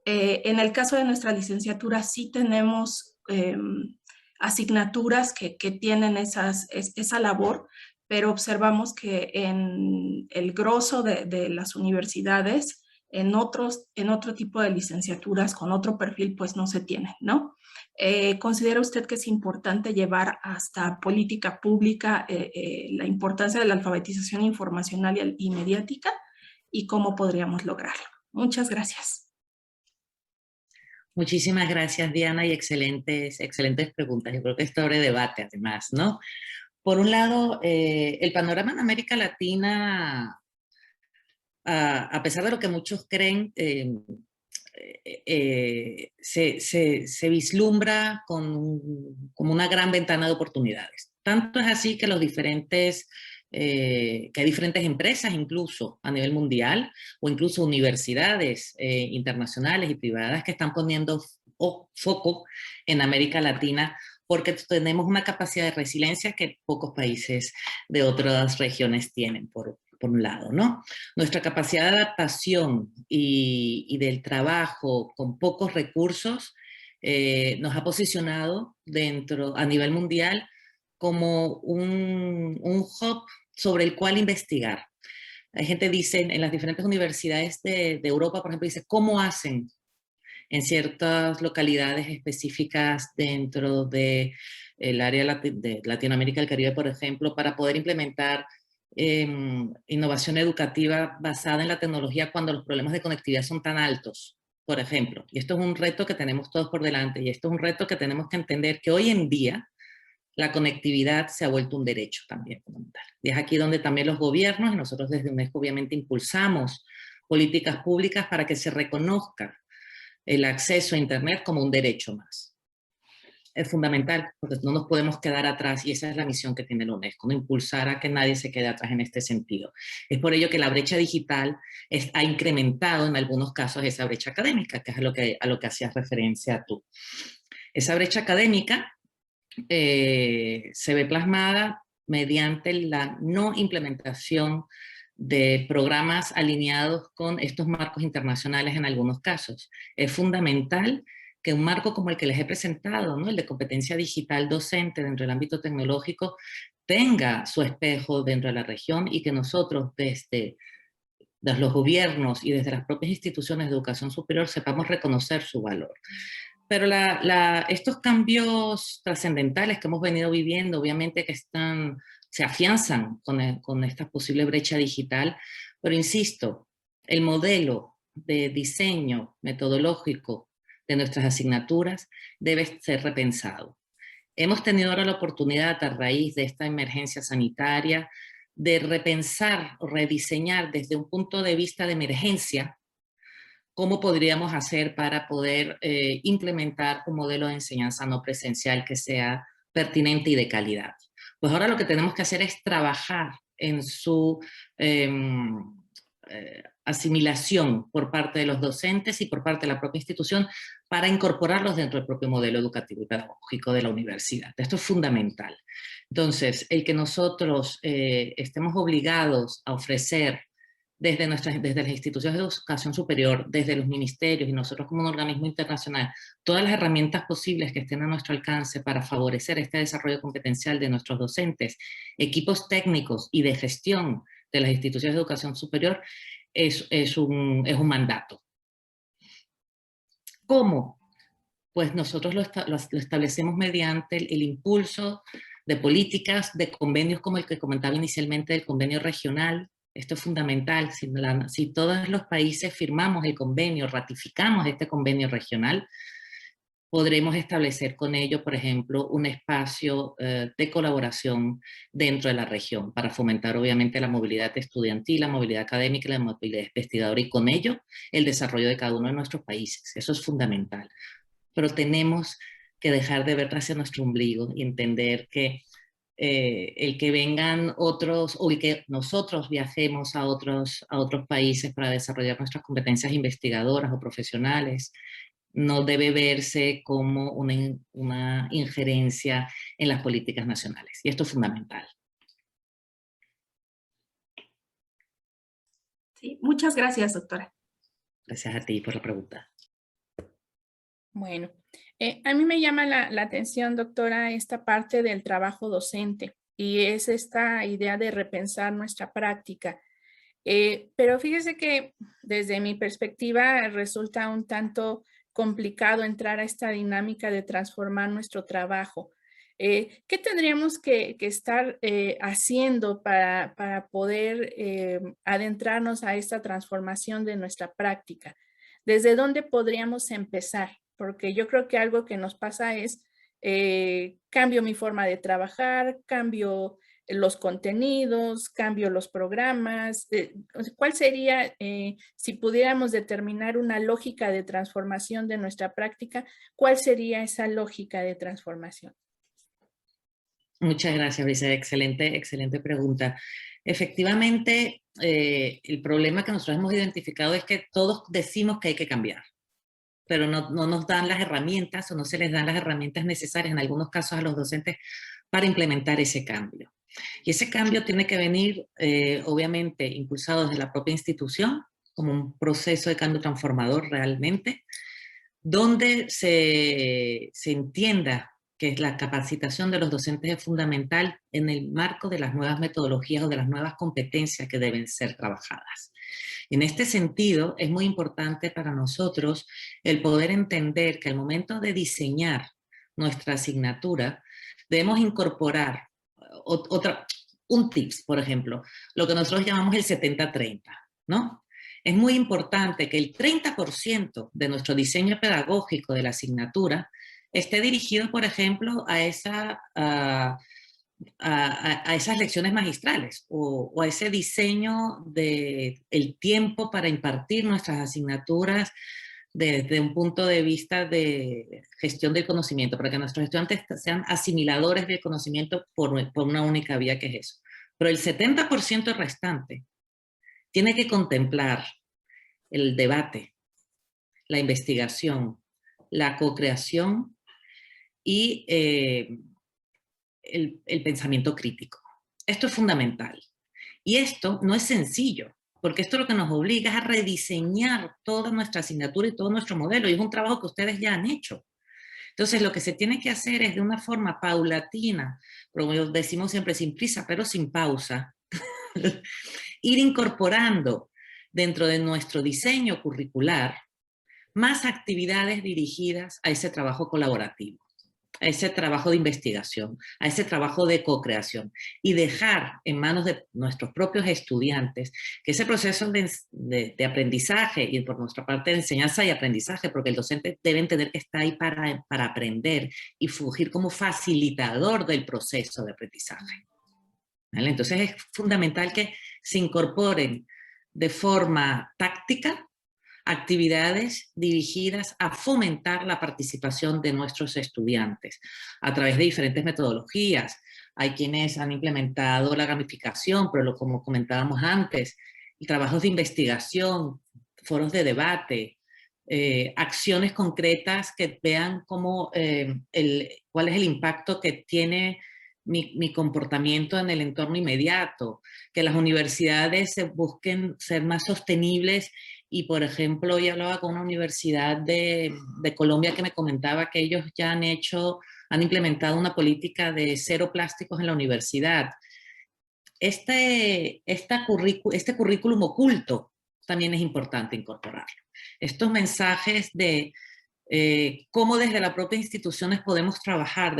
En el caso de nuestra licenciatura sí tenemos asignaturas que tienen esa labor, pero observamos que en el grosso de las universidades, en otro tipo de licenciaturas con otro perfil, pues no se tiene, ¿no? ¿Considera usted que es importante llevar hasta política pública la importancia de la alfabetización informacional y mediática? ¿Y cómo podríamos lograrlo? Muchas gracias. Muchísimas gracias, Diana, y excelentes preguntas. Yo creo que esto abre debate, además, ¿no? Por un lado, el panorama en América Latina, a pesar de lo que muchos creen, se vislumbra como una gran ventana de oportunidades. Tanto es así que que hay diferentes empresas incluso a nivel mundial o incluso universidades internacionales y privadas que están poniendo foco en América Latina porque tenemos una capacidad de resiliencia que pocos países de otras regiones tienen, por un lado, ¿no? Nuestra capacidad de adaptación y del trabajo con pocos recursos nos ha posicionado a nivel mundial como un hub sobre el cual investigar. Hay gente dice, en las diferentes universidades de Europa, por ejemplo, dice, ¿cómo hacen en ciertas localidades específicas dentro del área de Latinoamérica y el Caribe, por ejemplo, para poder implementar innovación educativa basada en la tecnología cuando los problemas de conectividad son tan altos, por ejemplo? Y esto es un reto que tenemos todos por delante, y esto es un reto que tenemos que entender que hoy en día la conectividad se ha vuelto un derecho también fundamental. Y es aquí donde también los gobiernos, y nosotros desde UNESCO obviamente impulsamos políticas públicas para que se reconozca el acceso a Internet como un derecho más. Es fundamental, porque no nos podemos quedar atrás, y esa es la misión que tiene la UNESCO, no impulsar a que nadie se quede atrás en este sentido. Es por ello que la brecha digital ha incrementado en algunos casos esa brecha académica, que es a lo que hacías referencia tú. Esa brecha académica se ve plasmada mediante la no implementación de programas alineados con estos marcos internacionales en algunos casos. Es fundamental que un marco como el que les he presentado, ¿no?, el de competencia digital docente dentro del ámbito tecnológico, tenga su espejo dentro de la región y que nosotros desde los gobiernos y desde las propias instituciones de educación superior sepamos reconocer su valor. Pero estos cambios trascendentales que hemos venido viviendo, obviamente que se afianzan con esta posible brecha digital, pero insisto, el modelo de diseño metodológico de nuestras asignaturas debe ser repensado. Hemos tenido ahora la oportunidad, a raíz de esta emergencia sanitaria, de repensar o rediseñar desde un punto de vista de emergencia cómo podríamos hacer para poder implementar un modelo de enseñanza no presencial que sea pertinente y de calidad. Pues ahora lo que tenemos que hacer es trabajar en su asimilación por parte de los docentes y por parte de la propia institución para incorporarlos dentro del propio modelo educativo y pedagógico de la universidad. Esto es fundamental. Entonces, el que nosotros estemos obligados a ofrecer desde las instituciones de educación superior, desde los ministerios y nosotros como un organismo internacional, todas las herramientas posibles que estén a nuestro alcance para favorecer este desarrollo competencial de nuestros docentes, equipos técnicos y de gestión de las instituciones de educación superior, es un mandato. ¿Cómo? Pues nosotros lo establecemos mediante el impulso de políticas, de convenios como el que comentaba inicialmente, del convenio regional. Esto es fundamental. Si todos los países firmamos el convenio, ratificamos este convenio regional, podremos establecer con ello, por ejemplo, un espacio de colaboración dentro de la región para fomentar obviamente la movilidad estudiantil, la movilidad académica y la movilidad investigadora y con ello el desarrollo de cada uno de nuestros países. Eso es fundamental. Pero tenemos que dejar de ver hacia nuestro ombligo y entender que el que vengan otros o el que nosotros viajemos a otros países para desarrollar nuestras competencias investigadoras o profesionales no debe verse como una injerencia en las políticas nacionales. Y esto es fundamental. Sí, muchas gracias, doctora. Gracias a ti por la pregunta. Bueno, a mí me llama la atención, doctora, esta parte del trabajo docente y es esta idea de repensar nuestra práctica. Pero fíjese que desde mi perspectiva resulta un tanto complicado entrar a esta dinámica de transformar nuestro trabajo. ¿Qué tendríamos que estar haciendo para poder adentrarnos a esta transformación de nuestra práctica? ¿Desde dónde podríamos empezar? Porque yo creo que algo que nos pasa es cambio mi forma de trabajar, cambio los contenidos, cambio los programas. ¿Cuál sería, si pudiéramos determinar una lógica de transformación de nuestra práctica, cuál sería esa lógica de transformación? Muchas gracias, Brisa. Excelente pregunta. Efectivamente, el problema que nosotros hemos identificado es que todos decimos que hay que cambiar, pero no nos dan las herramientas o no se les dan las herramientas necesarias en algunos casos a los docentes para implementar ese cambio. Y ese cambio tiene que venir, obviamente, impulsado desde la propia institución, como un proceso de cambio transformador realmente, donde se entienda que la capacitación de los docentes es fundamental en el marco de las nuevas metodologías o de las nuevas competencias que deben ser trabajadas. En este sentido, es muy importante para nosotros el poder entender que al momento de diseñar nuestra asignatura, debemos incorporar un tips, por ejemplo, lo que nosotros llamamos el 70-30, ¿no? Es muy importante que el 30% de nuestro diseño pedagógico de la asignatura esté dirigido, por ejemplo, a esas lecciones magistrales o a ese diseño del tiempo para impartir nuestras asignaturas desde un punto de vista de gestión del conocimiento, para que nuestros estudiantes sean asimiladores del conocimiento por una única vía, que es eso. Pero el 70% restante tiene que contemplar el debate, la investigación, la co-creación y el pensamiento crítico. Esto es fundamental. Y esto no es sencillo, porque esto lo que nos obliga es a rediseñar toda nuestra asignatura y todo nuestro modelo, y es un trabajo que ustedes ya han hecho. Entonces, lo que se tiene que hacer es de una forma paulatina, como decimos siempre, sin prisa, pero sin pausa, ir incorporando dentro de nuestro diseño curricular más actividades dirigidas a ese trabajo colaborativo, a ese trabajo de investigación, a ese trabajo de co-creación, y dejar en manos de nuestros propios estudiantes que ese proceso de aprendizaje, y por nuestra parte de enseñanza y aprendizaje, porque el docente debe entender que está ahí para aprender y fungir como facilitador del proceso de aprendizaje. ¿Vale? Entonces es fundamental que se incorporen de forma táctica actividades dirigidas a fomentar la participación de nuestros estudiantes a través de diferentes metodologías. Hay quienes han implementado la gamificación, pero como comentábamos antes, trabajos de investigación, foros de debate, acciones concretas que vean cómo, cuál es el impacto que tiene mi comportamiento en el entorno inmediato, que las universidades se busquen ser más sostenibles. Y, por ejemplo, hoy hablaba con una universidad de Colombia que me comentaba que ellos ya han implementado una política de 0 plásticos en la universidad. Este currículum oculto también es importante incorporarlo. Estos mensajes de cómo desde la propia institución podemos trabajar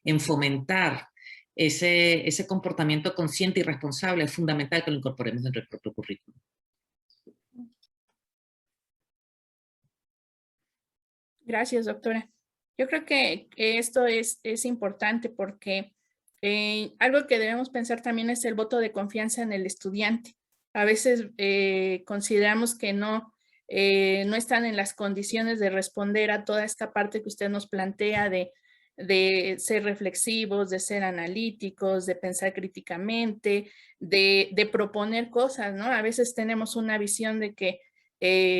en fomentar ese comportamiento consciente y responsable. Es fundamental que lo incorporemos dentro del propio currículum. Gracias, doctora. Yo creo que esto es importante porque algo que debemos pensar también es el voto de confianza en el estudiante. A veces consideramos que no están en las condiciones de responder a toda esta parte que usted nos plantea de ser reflexivos, de ser analíticos, de pensar críticamente, de proponer cosas, ¿no? A veces tenemos una visión de que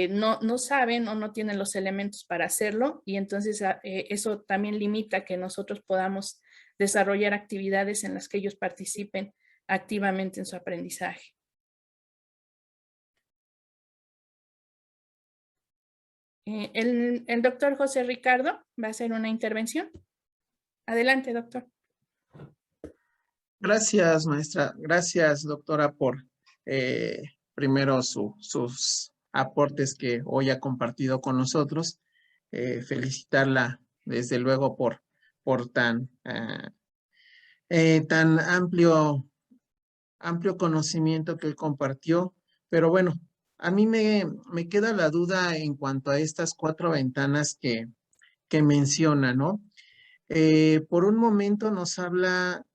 no saben o no tienen los elementos para hacerlo, y entonces eso también limita que nosotros podamos desarrollar actividades en las que ellos participen activamente en su aprendizaje. El doctor José Ricardo va a hacer una intervención. Adelante, doctor. Gracias, maestra. Gracias, doctora, por primero sus aportes que hoy ha compartido con nosotros. Felicitarla, desde luego, por tan amplio conocimiento que compartió. Pero bueno, a mí me queda la duda en cuanto a estas 4 ventanas que menciona, ¿no? Por un momento nos habla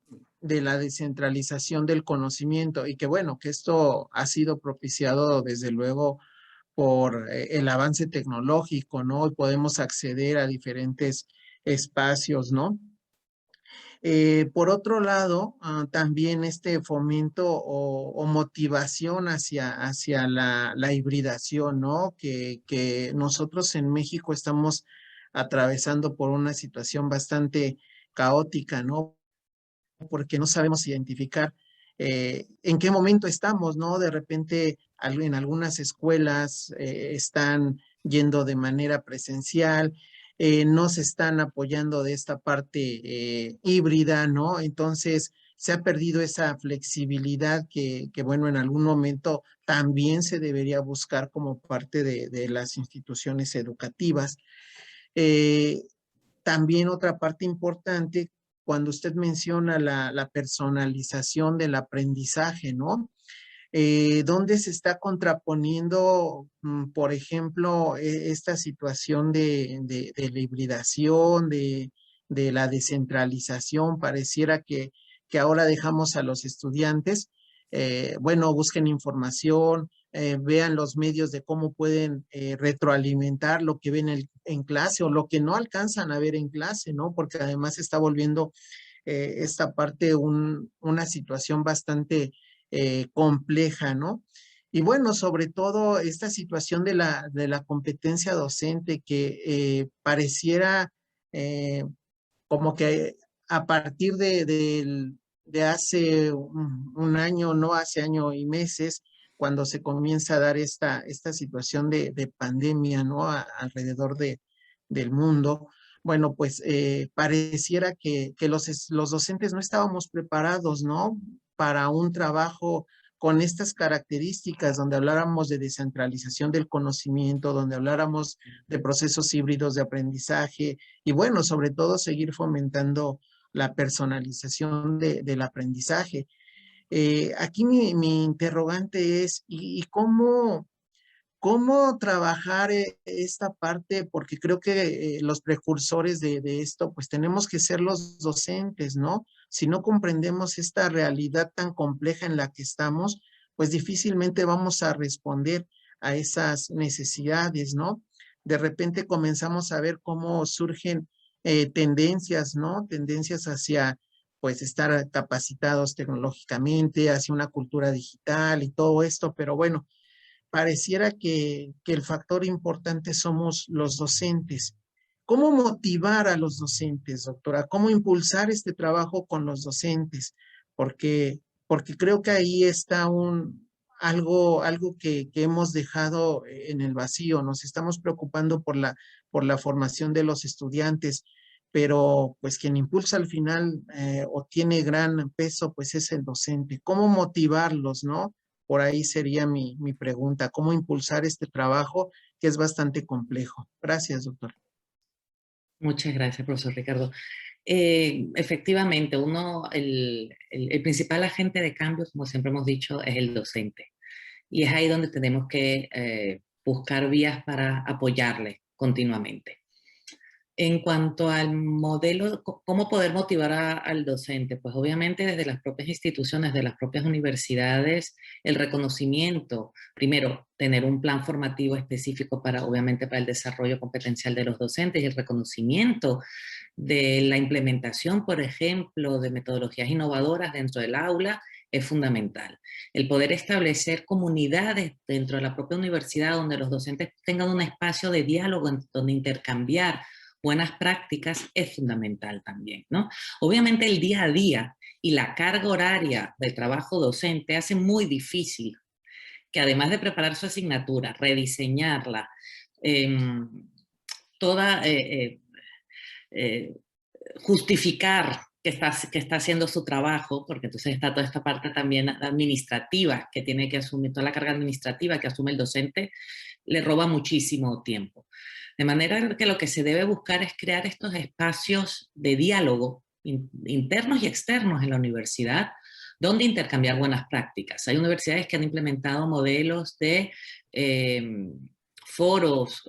de la descentralización del conocimiento, y que bueno, que esto ha sido propiciado desde luego por el avance tecnológico, ¿no? Y podemos acceder a diferentes espacios, ¿no? Por otro lado, también este fomento o motivación hacia la hibridación, ¿no? Que nosotros en México estamos atravesando por una situación bastante caótica, ¿no? Porque no sabemos identificar en qué momento estamos, ¿no? De repente en algunas escuelas están yendo de manera presencial, no se están apoyando de esta parte híbrida, ¿no? Entonces se ha perdido esa flexibilidad que, bueno, en algún momento también se debería buscar como parte de las instituciones educativas. También otra parte importante, cuando usted menciona la personalización del aprendizaje, ¿no? ¿Dónde se está contraponiendo, por ejemplo, esta situación de la hibridación, de la descentralización? Pareciera que ahora dejamos a los estudiantes, bueno, busquen información, vean los medios de cómo pueden retroalimentar lo que ven en clase o lo que no alcanzan a ver en clase, ¿no? Porque además se está volviendo esta parte una situación bastante compleja, ¿no? Y bueno, sobre todo esta situación de la competencia docente que pareciera como que a partir de hace un año, no hace año y meses, cuando se comienza a dar esta situación de pandemia, ¿no? Alrededor del mundo. Bueno, pues pareciera que los docentes no estábamos preparados, ¿no? Para un trabajo con estas características, donde habláramos de descentralización del conocimiento, donde habláramos de procesos híbridos de aprendizaje, y bueno, sobre todo seguir fomentando la personalización del aprendizaje. Aquí mi interrogante es, ¿y cómo trabajar esta parte? Porque creo que los precursores de esto, pues tenemos que ser los docentes, ¿no? Si no comprendemos esta realidad tan compleja en la que estamos, pues difícilmente vamos a responder a esas necesidades, ¿no? De repente comenzamos a ver cómo surgen tendencias, ¿no? Tendencias hacia, pues, estar capacitados tecnológicamente, hacia una cultura digital y todo esto, pero bueno, pareciera que el factor importante somos los docentes. ¿Cómo motivar a los docentes, doctora? ¿Cómo impulsar este trabajo con los docentes? Porque creo que ahí está algo que hemos dejado en el vacío. Nos estamos preocupando por la formación de los estudiantes, pero pues quien impulsa al final o tiene gran peso, pues es el docente. ¿Cómo motivarlos, no? Por ahí sería mi pregunta. ¿Cómo impulsar este trabajo que es bastante complejo? Gracias, doctor. Muchas gracias, profesor Ricardo. Efectivamente, el principal agente de cambio, como siempre hemos dicho, es el docente. Y es ahí donde tenemos que buscar vías para apoyarle continuamente. En cuanto al modelo, ¿cómo poder motivar al docente? Pues obviamente desde las propias instituciones, de las propias universidades, el reconocimiento, primero, tener un plan formativo específico obviamente para el desarrollo competencial de los docentes y el reconocimiento de la implementación, por ejemplo, de metodologías innovadoras dentro del aula es fundamental. El poder establecer comunidades dentro de la propia universidad donde los docentes tengan un espacio de diálogo donde intercambiar buenas prácticas es fundamental también, ¿no? Obviamente el día a día y la carga horaria del trabajo docente hace muy difícil que además de preparar su asignatura, rediseñarla, justificar que está haciendo su trabajo, porque entonces está toda esta parte también administrativa que tiene que asumir, toda la carga administrativa que asume el docente, le roba muchísimo tiempo. De manera que lo que se debe buscar es crear estos espacios de diálogo internos y externos en la universidad, donde intercambiar buenas prácticas. Hay universidades que han implementado modelos de foros,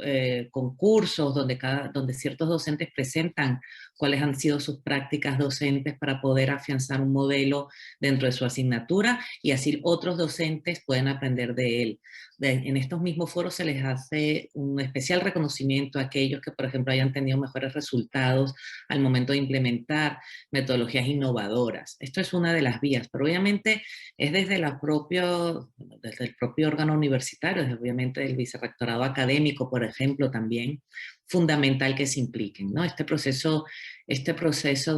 concursos, donde ciertos docentes presentan cuáles han sido sus prácticas docentes para poder afianzar un modelo dentro de su asignatura y así otros docentes pueden aprender de él. En estos mismos foros se les hace un especial reconocimiento a aquellos que, por ejemplo, hayan tenido mejores resultados al momento de implementar metodologías innovadoras. Esto es una de las vías, pero obviamente es desde el propio órgano universitario, desde obviamente del vicerrectorado académico, por ejemplo, también fundamental que se impliquen, ¿no? Este proceso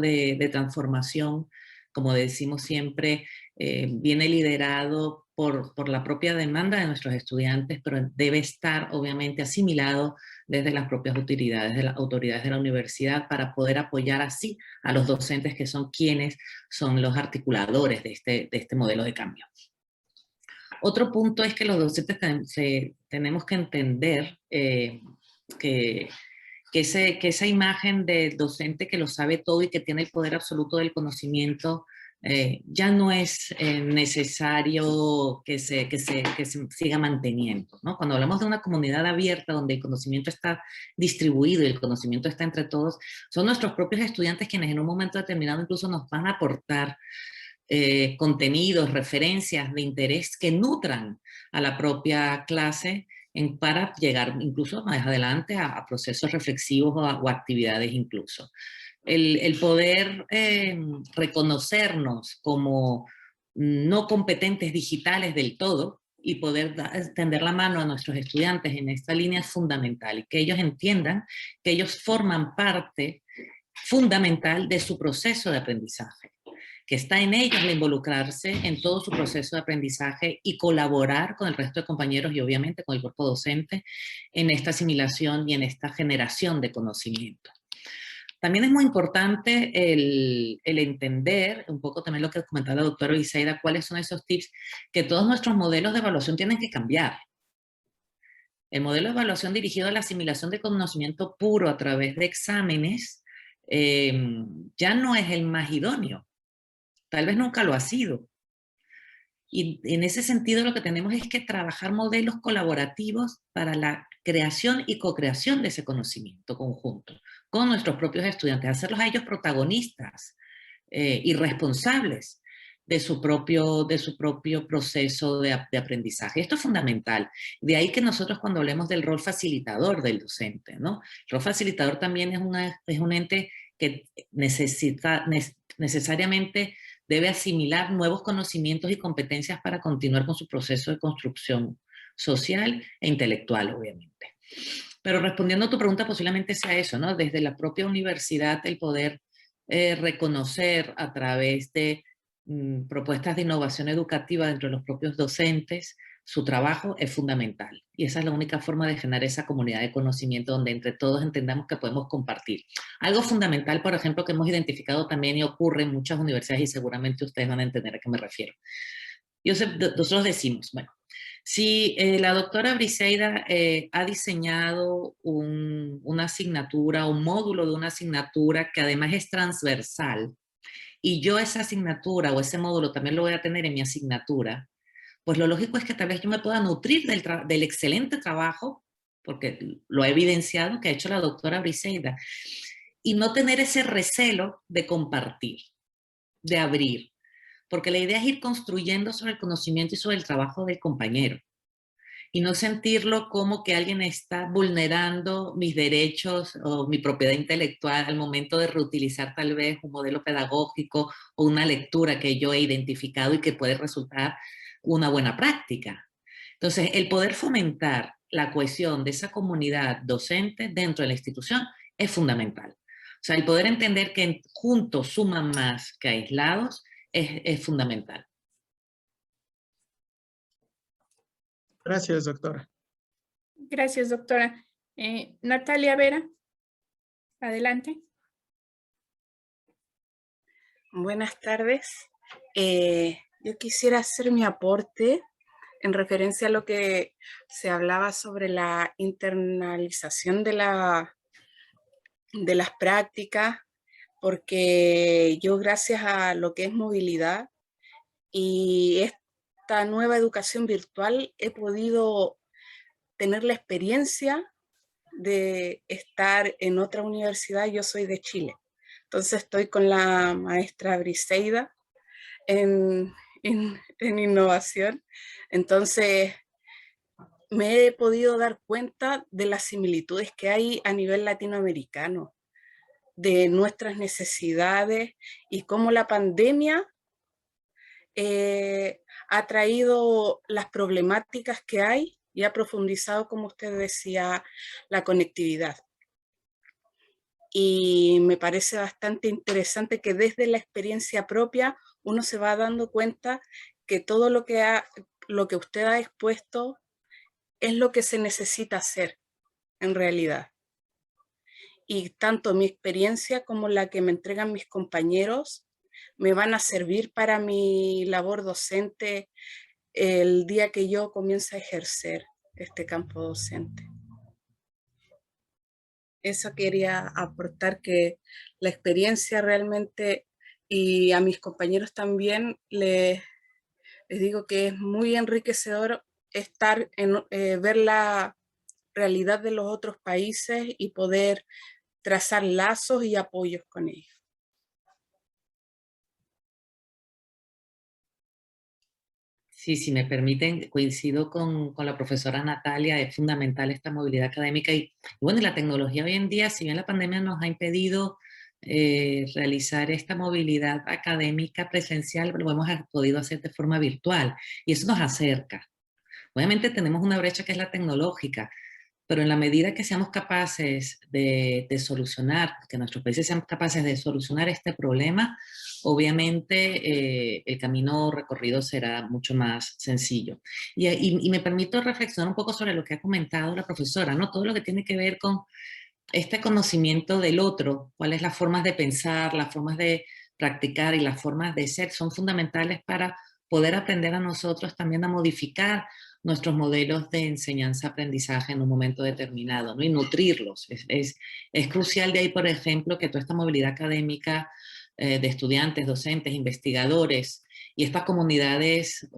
de transformación, como decimos siempre, viene liderado por la propia demanda de nuestros estudiantes, pero debe estar obviamente asimilado desde las propias autoridades de la universidad para poder apoyar así a los docentes que son quienes son los articuladores de este modelo de cambio. Otro punto es que los docentes tenemos que entender que esa imagen del docente que lo sabe todo y que tiene el poder absoluto del conocimiento ya no es necesario que se siga manteniendo, ¿no? Cuando hablamos de una comunidad abierta donde el conocimiento está distribuido y el conocimiento está entre todos, son nuestros propios estudiantes quienes en un momento determinado incluso nos van a aportar contenidos, referencias de interés que nutran a la propia clase para llegar incluso más adelante a procesos reflexivos o actividades incluso. El poder reconocernos como no competentes digitales del todo y poder tender la mano a nuestros estudiantes en esta línea es fundamental y que ellos entiendan que ellos forman parte fundamental de su proceso de aprendizaje, que está en ellos el involucrarse en todo su proceso de aprendizaje y colaborar con el resto de compañeros y obviamente con el cuerpo docente en esta asimilación y en esta generación de conocimiento. También es muy importante el entender, un poco también lo que comentaba la doctora Briseida, cuáles son esos tips que todos nuestros modelos de evaluación tienen que cambiar. El modelo de evaluación dirigido a la asimilación de conocimiento puro a través de exámenes ya no es el más idóneo. Tal vez nunca lo ha sido. Y en ese sentido lo que tenemos es que trabajar modelos colaborativos para la creación y co-creación de ese conocimiento conjunto con nuestros propios estudiantes, hacerlos a ellos protagonistas y responsables de su propio proceso de aprendizaje. Esto es fundamental. De ahí que nosotros cuando hablemos del rol facilitador del docente, ¿no? El rol facilitador también es un ente que necesariamente debe asimilar nuevos conocimientos y competencias para continuar con su proceso de construcción social e intelectual, obviamente. Pero respondiendo a tu pregunta, posiblemente sea eso, ¿no? Desde la propia universidad, el poder reconocer a través de propuestas de innovación educativa dentro de los propios docentes, su trabajo es fundamental. Y esa es la única forma de generar esa comunidad de conocimiento donde entre todos entendamos que podemos compartir. Algo fundamental, por ejemplo, que hemos identificado también y ocurre en muchas universidades, y seguramente ustedes van a entender a qué me refiero. Nosotros decimos, bueno, si la doctora Briseida ha diseñado una asignatura, un módulo de una asignatura que además es transversal, y yo esa asignatura o ese módulo también lo voy a tener en mi asignatura, pues lo lógico es que tal vez yo me pueda nutrir del excelente trabajo, porque lo ha evidenciado, que ha hecho la doctora Briseida, y no tener ese recelo de compartir, de abrir, porque la idea es ir construyendo sobre el conocimiento y sobre el trabajo del compañero, y no sentirlo como que alguien está vulnerando mis derechos o mi propiedad intelectual al momento de reutilizar tal vez un modelo pedagógico o una lectura que yo he identificado y que puede resultar una buena práctica. Entonces, el poder fomentar la cohesión de esa comunidad docente dentro de la institución es fundamental. O sea, el poder entender que juntos suman más que aislados es fundamental. Gracias, doctora. Gracias, doctora. Natalia Vera, adelante. Buenas tardes. Yo quisiera hacer mi aporte en referencia a lo que se hablaba sobre la internalización de las prácticas, porque yo gracias a lo que es movilidad y esta nueva educación virtual he podido tener la experiencia de estar en otra universidad. Yo soy de Chile, entonces estoy con la maestra Briseida en innovación. Entonces me he podido dar cuenta de las similitudes que hay a nivel latinoamericano, de nuestras necesidades y cómo la pandemia ha traído las problemáticas que hay y ha profundizado, como usted decía, la conectividad. Y me parece bastante interesante que desde la experiencia propia uno se va dando cuenta que todo lo que usted ha expuesto es lo que se necesita hacer en realidad. Y tanto mi experiencia como la que me entregan mis compañeros me van a servir para mi labor docente el día que yo comience a ejercer este campo docente. Eso quería aportar, que la experiencia realmente, y a mis compañeros también les digo que es muy enriquecedor estar ver la realidad de los otros países y poder trazar lazos y apoyos con ellos. Sí, si me permiten, coincido con la profesora Natalia, es fundamental esta movilidad académica y bueno, y la tecnología hoy en día, si bien la pandemia nos ha impedido realizar esta movilidad académica presencial, lo hemos podido hacer de forma virtual y eso nos acerca. Obviamente tenemos una brecha que es la tecnológica, pero en la medida que seamos capaces de solucionar, que nuestros países sean capaces de solucionar este problema, obviamente el camino recorrido será mucho más sencillo. Y me permito reflexionar un poco sobre lo que ha comentado la profesora, ¿no? Todo lo que tiene que ver con este conocimiento del otro, cuáles las formas de pensar, las formas de practicar y las formas de ser son fundamentales para poder aprender a nosotros también a modificar nuestros modelos de enseñanza-aprendizaje en un momento determinado, ¿no? Y nutrirlos. Es crucial de ahí, por ejemplo, que toda esta movilidad académica de estudiantes, docentes, investigadores y estas comunidades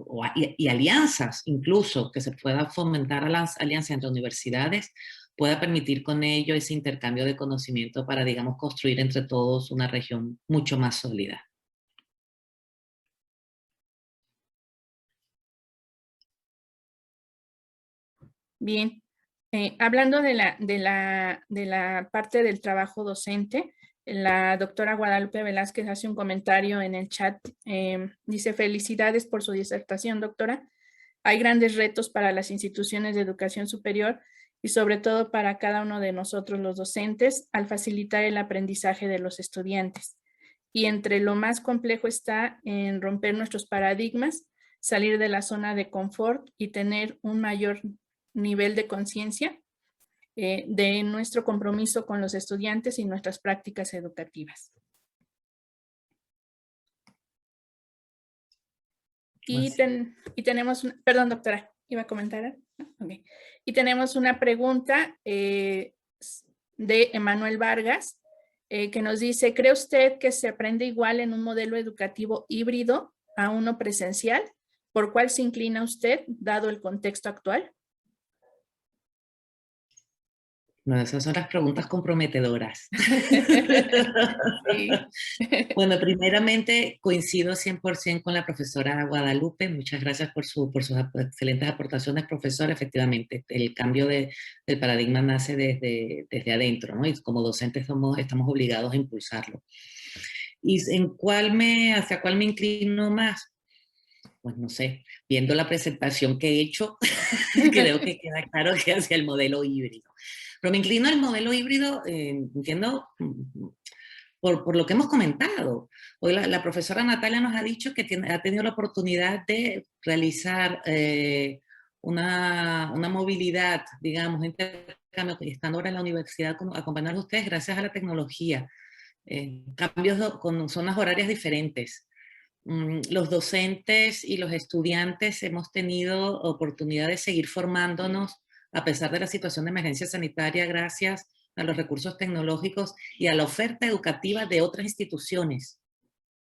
y alianzas incluso, que se pueda fomentar alianzas entre universidades, pueda permitir con ello ese intercambio de conocimiento para, digamos, construir entre todos una región mucho más sólida. Bien, hablando de la parte del trabajo docente, la doctora Guadalupe Velázquez hace un comentario en el chat. Dice: felicidades por su disertación, doctora. Hay grandes retos para las instituciones de educación superior y sobre todo para cada uno de nosotros los docentes al facilitar el aprendizaje de los estudiantes. Y entre lo más complejo está en romper nuestros paradigmas, salir de la zona de confort y tener un mayor nivel de conciencia de nuestro compromiso con los estudiantes y nuestras prácticas educativas. Y tenemos, perdón doctora, iba a comentar. Okay. Y tenemos una pregunta de Emanuel Vargas que nos dice, ¿cree usted que se aprende igual en un modelo educativo híbrido a uno presencial? ¿Por cuál se inclina usted, dado el contexto actual? No, esas son las preguntas comprometedoras. Sí. Bueno, primeramente coincido 100% con la profesora Guadalupe. Muchas gracias por sus excelentes aportaciones, profesora. Efectivamente, el cambio del paradigma nace desde adentro, ¿no? Y como docentes estamos obligados a impulsarlo. ¿Y hacia cuál me inclino más? Pues no sé, viendo la presentación que he hecho, creo que queda claro que hacia el modelo híbrido. Pero me inclino al modelo híbrido, entiendo, por lo que hemos comentado. Hoy la profesora Natalia nos ha dicho que ha tenido la oportunidad de realizar una movilidad, digamos, estando ahora en la universidad, acompañando a ustedes gracias a la tecnología. Cambios con zonas horarias diferentes. Los docentes y los estudiantes hemos tenido oportunidad de seguir formándonos a pesar de la situación de emergencia sanitaria gracias a los recursos tecnológicos y a la oferta educativa de otras instituciones.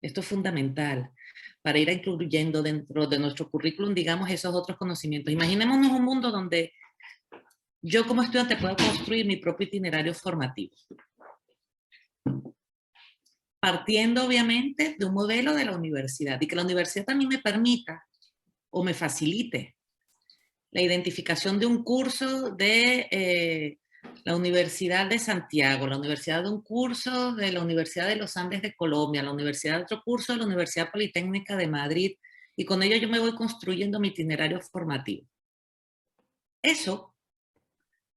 Esto es fundamental para ir incluyendo dentro de nuestro currículum, digamos, esos otros conocimientos. Imaginémonos un mundo donde yo como estudiante puedo construir mi propio itinerario formativo. Partiendo, obviamente, de un modelo de la universidad y que la universidad también me permita o me facilite la identificación de un curso de la Universidad de Santiago, la universidad de un curso de la Universidad de los Andes de Colombia, la universidad de otro curso de la Universidad Politécnica de Madrid, y con ello yo me voy construyendo mi itinerario formativo. Eso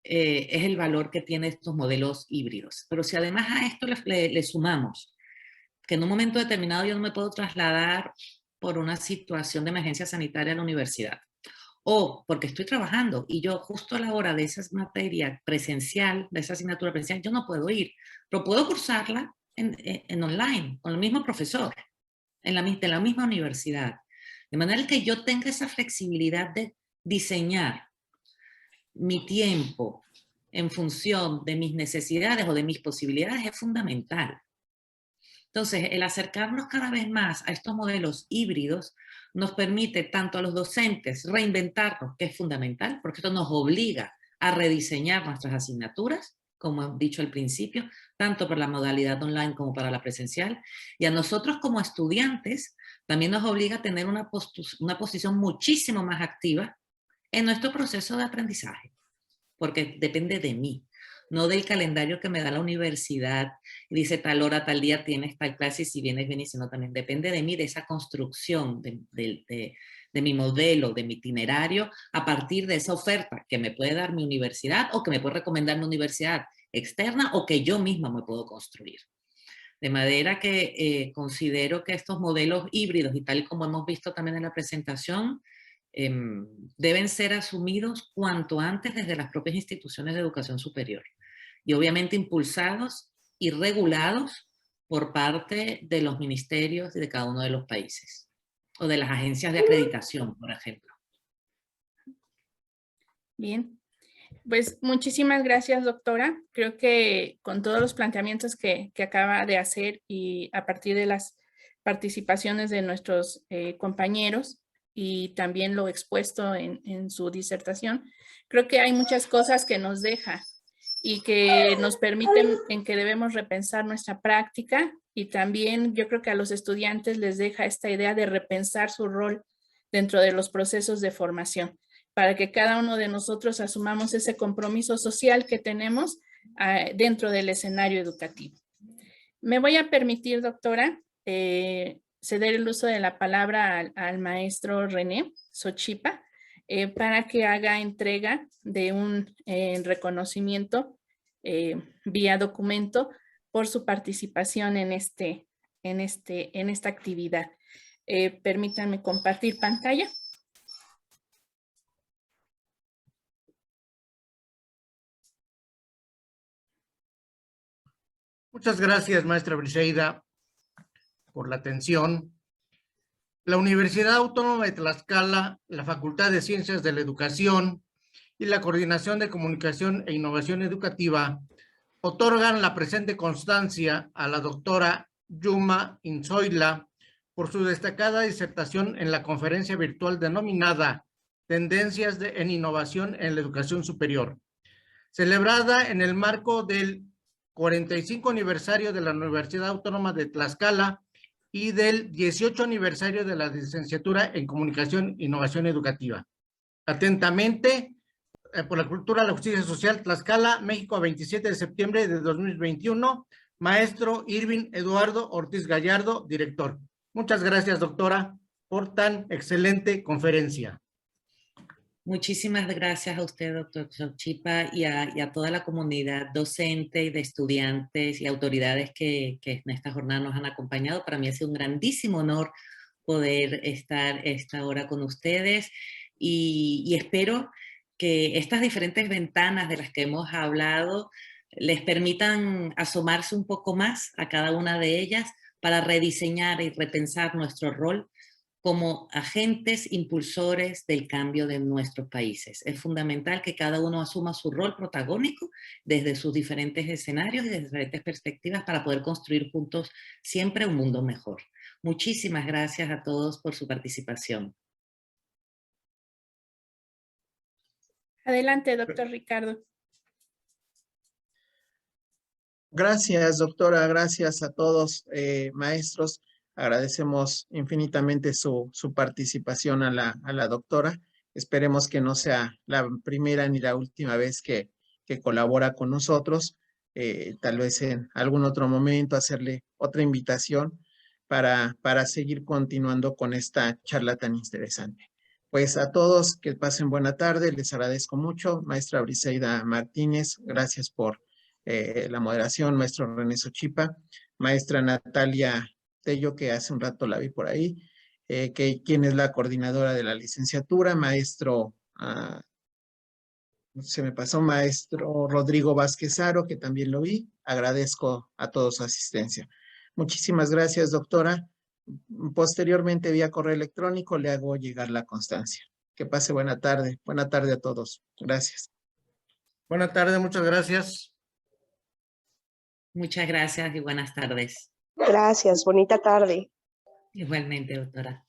es el valor que tienen estos modelos híbridos. Pero si además a esto le sumamos que en un momento determinado yo no me puedo trasladar por una situación de emergencia sanitaria a la universidad, o porque estoy trabajando y yo justo a la hora de esa materia presencial, de esa asignatura presencial, yo no puedo ir, pero puedo cursarla en online, con el mismo profesor, de la misma universidad. De manera que yo tenga esa flexibilidad de diseñar mi tiempo en función de mis necesidades o de mis posibilidades es fundamental. Entonces, el acercarnos cada vez más a estos modelos híbridos nos permite tanto a los docentes reinventarnos, que es fundamental, porque esto nos obliga a rediseñar nuestras asignaturas, como he dicho al principio, tanto para la modalidad online como para la presencial, y a nosotros como estudiantes también nos obliga a tener una posición muchísimo más activa en nuestro proceso de aprendizaje, porque depende de mí, no del calendario que me da la universidad y dice tal hora, tal día tienes tal clase y si vienes, vienes, sino también depende de mí, de esa construcción de mi modelo, de mi itinerario, a partir de esa oferta que me puede dar mi universidad o que me puede recomendar mi universidad externa o que yo misma me puedo construir. De manera que considero que estos modelos híbridos y tal y como hemos visto también en la presentación, deben ser asumidos cuanto antes desde las propias instituciones de educación superior y obviamente impulsados y regulados por parte de los ministerios de cada uno de los países o de las agencias de acreditación, por ejemplo. Bien, pues muchísimas gracias, doctora. Creo que con todos los planteamientos que acaba de hacer y a partir de las participaciones de nuestros compañeros, y también lo expuesto en su disertación, creo que hay muchas cosas que nos deja y que nos permiten en que debemos repensar nuestra práctica, y también yo creo que a los estudiantes les deja esta idea de repensar su rol dentro de los procesos de formación, para que cada uno de nosotros asumamos ese compromiso social que tenemos dentro del escenario educativo. Me voy a permitir, doctora, ceder el uso de la palabra al maestro René Sochipa, para que haga entrega de un reconocimiento vía documento por su participación en esta actividad. Permítanme compartir pantalla. Muchas gracias, maestra Briseida, por la atención. La Universidad Autónoma de Tlaxcala, la Facultad de Ciencias de la Educación y la Coordinación de Comunicación e Innovación Educativa otorgan la presente constancia a la doctora Yuma Inzoila por su destacada disertación en la conferencia virtual denominada Tendencias en Innovación en la Educación Superior, celebrada en el marco del 45 aniversario de la Universidad Autónoma de Tlaxcala y del 18 aniversario de la licenciatura en Comunicación e Innovación Educativa. Atentamente, por la Cultura, la Justicia Social, Tlaxcala, México, 27 de septiembre de 2021, maestro Irving Eduardo Ortiz Gallardo, director. Muchas gracias, doctora, por tan excelente conferencia. Muchísimas gracias a usted, doctor Xochipa, y a toda la comunidad docente y de estudiantes y autoridades que en esta jornada nos han acompañado. Para mí ha sido un grandísimo honor poder estar esta hora con ustedes y espero que estas diferentes ventanas de las que hemos hablado les permitan asomarse un poco más a cada una de ellas para rediseñar y repensar nuestro rol como agentes impulsores del cambio de nuestros países. Es fundamental que cada uno asuma su rol protagónico desde sus diferentes escenarios y desde diferentes perspectivas para poder construir juntos siempre un mundo mejor. Muchísimas gracias a todos por su participación. Adelante, doctor Ricardo. Gracias, doctora. Gracias a todos, maestros. Agradecemos infinitamente su participación a la doctora. Esperemos que no sea la primera ni la última vez que colabora con nosotros. Tal vez en algún otro momento hacerle otra invitación para seguir continuando con esta charla tan interesante. Pues a todos que pasen buena tarde. Les agradezco mucho. Maestra Briseida Martínez, gracias por la moderación. Maestro René Xochipa, maestra Natalia Tello, que hace un rato la vi por ahí, quien es la coordinadora de la licenciatura, maestro, se me pasó, maestro Rodrigo Vázquez Aro, que también lo vi. Agradezco a todos su asistencia. Muchísimas gracias, doctora. Posteriormente, vía correo electrónico, le hago llegar la constancia. Que pase buena tarde. Buena tarde a todos. Gracias. Buena tarde, muchas gracias. Muchas gracias y buenas tardes. Gracias, bonita tarde. Igualmente, doctora.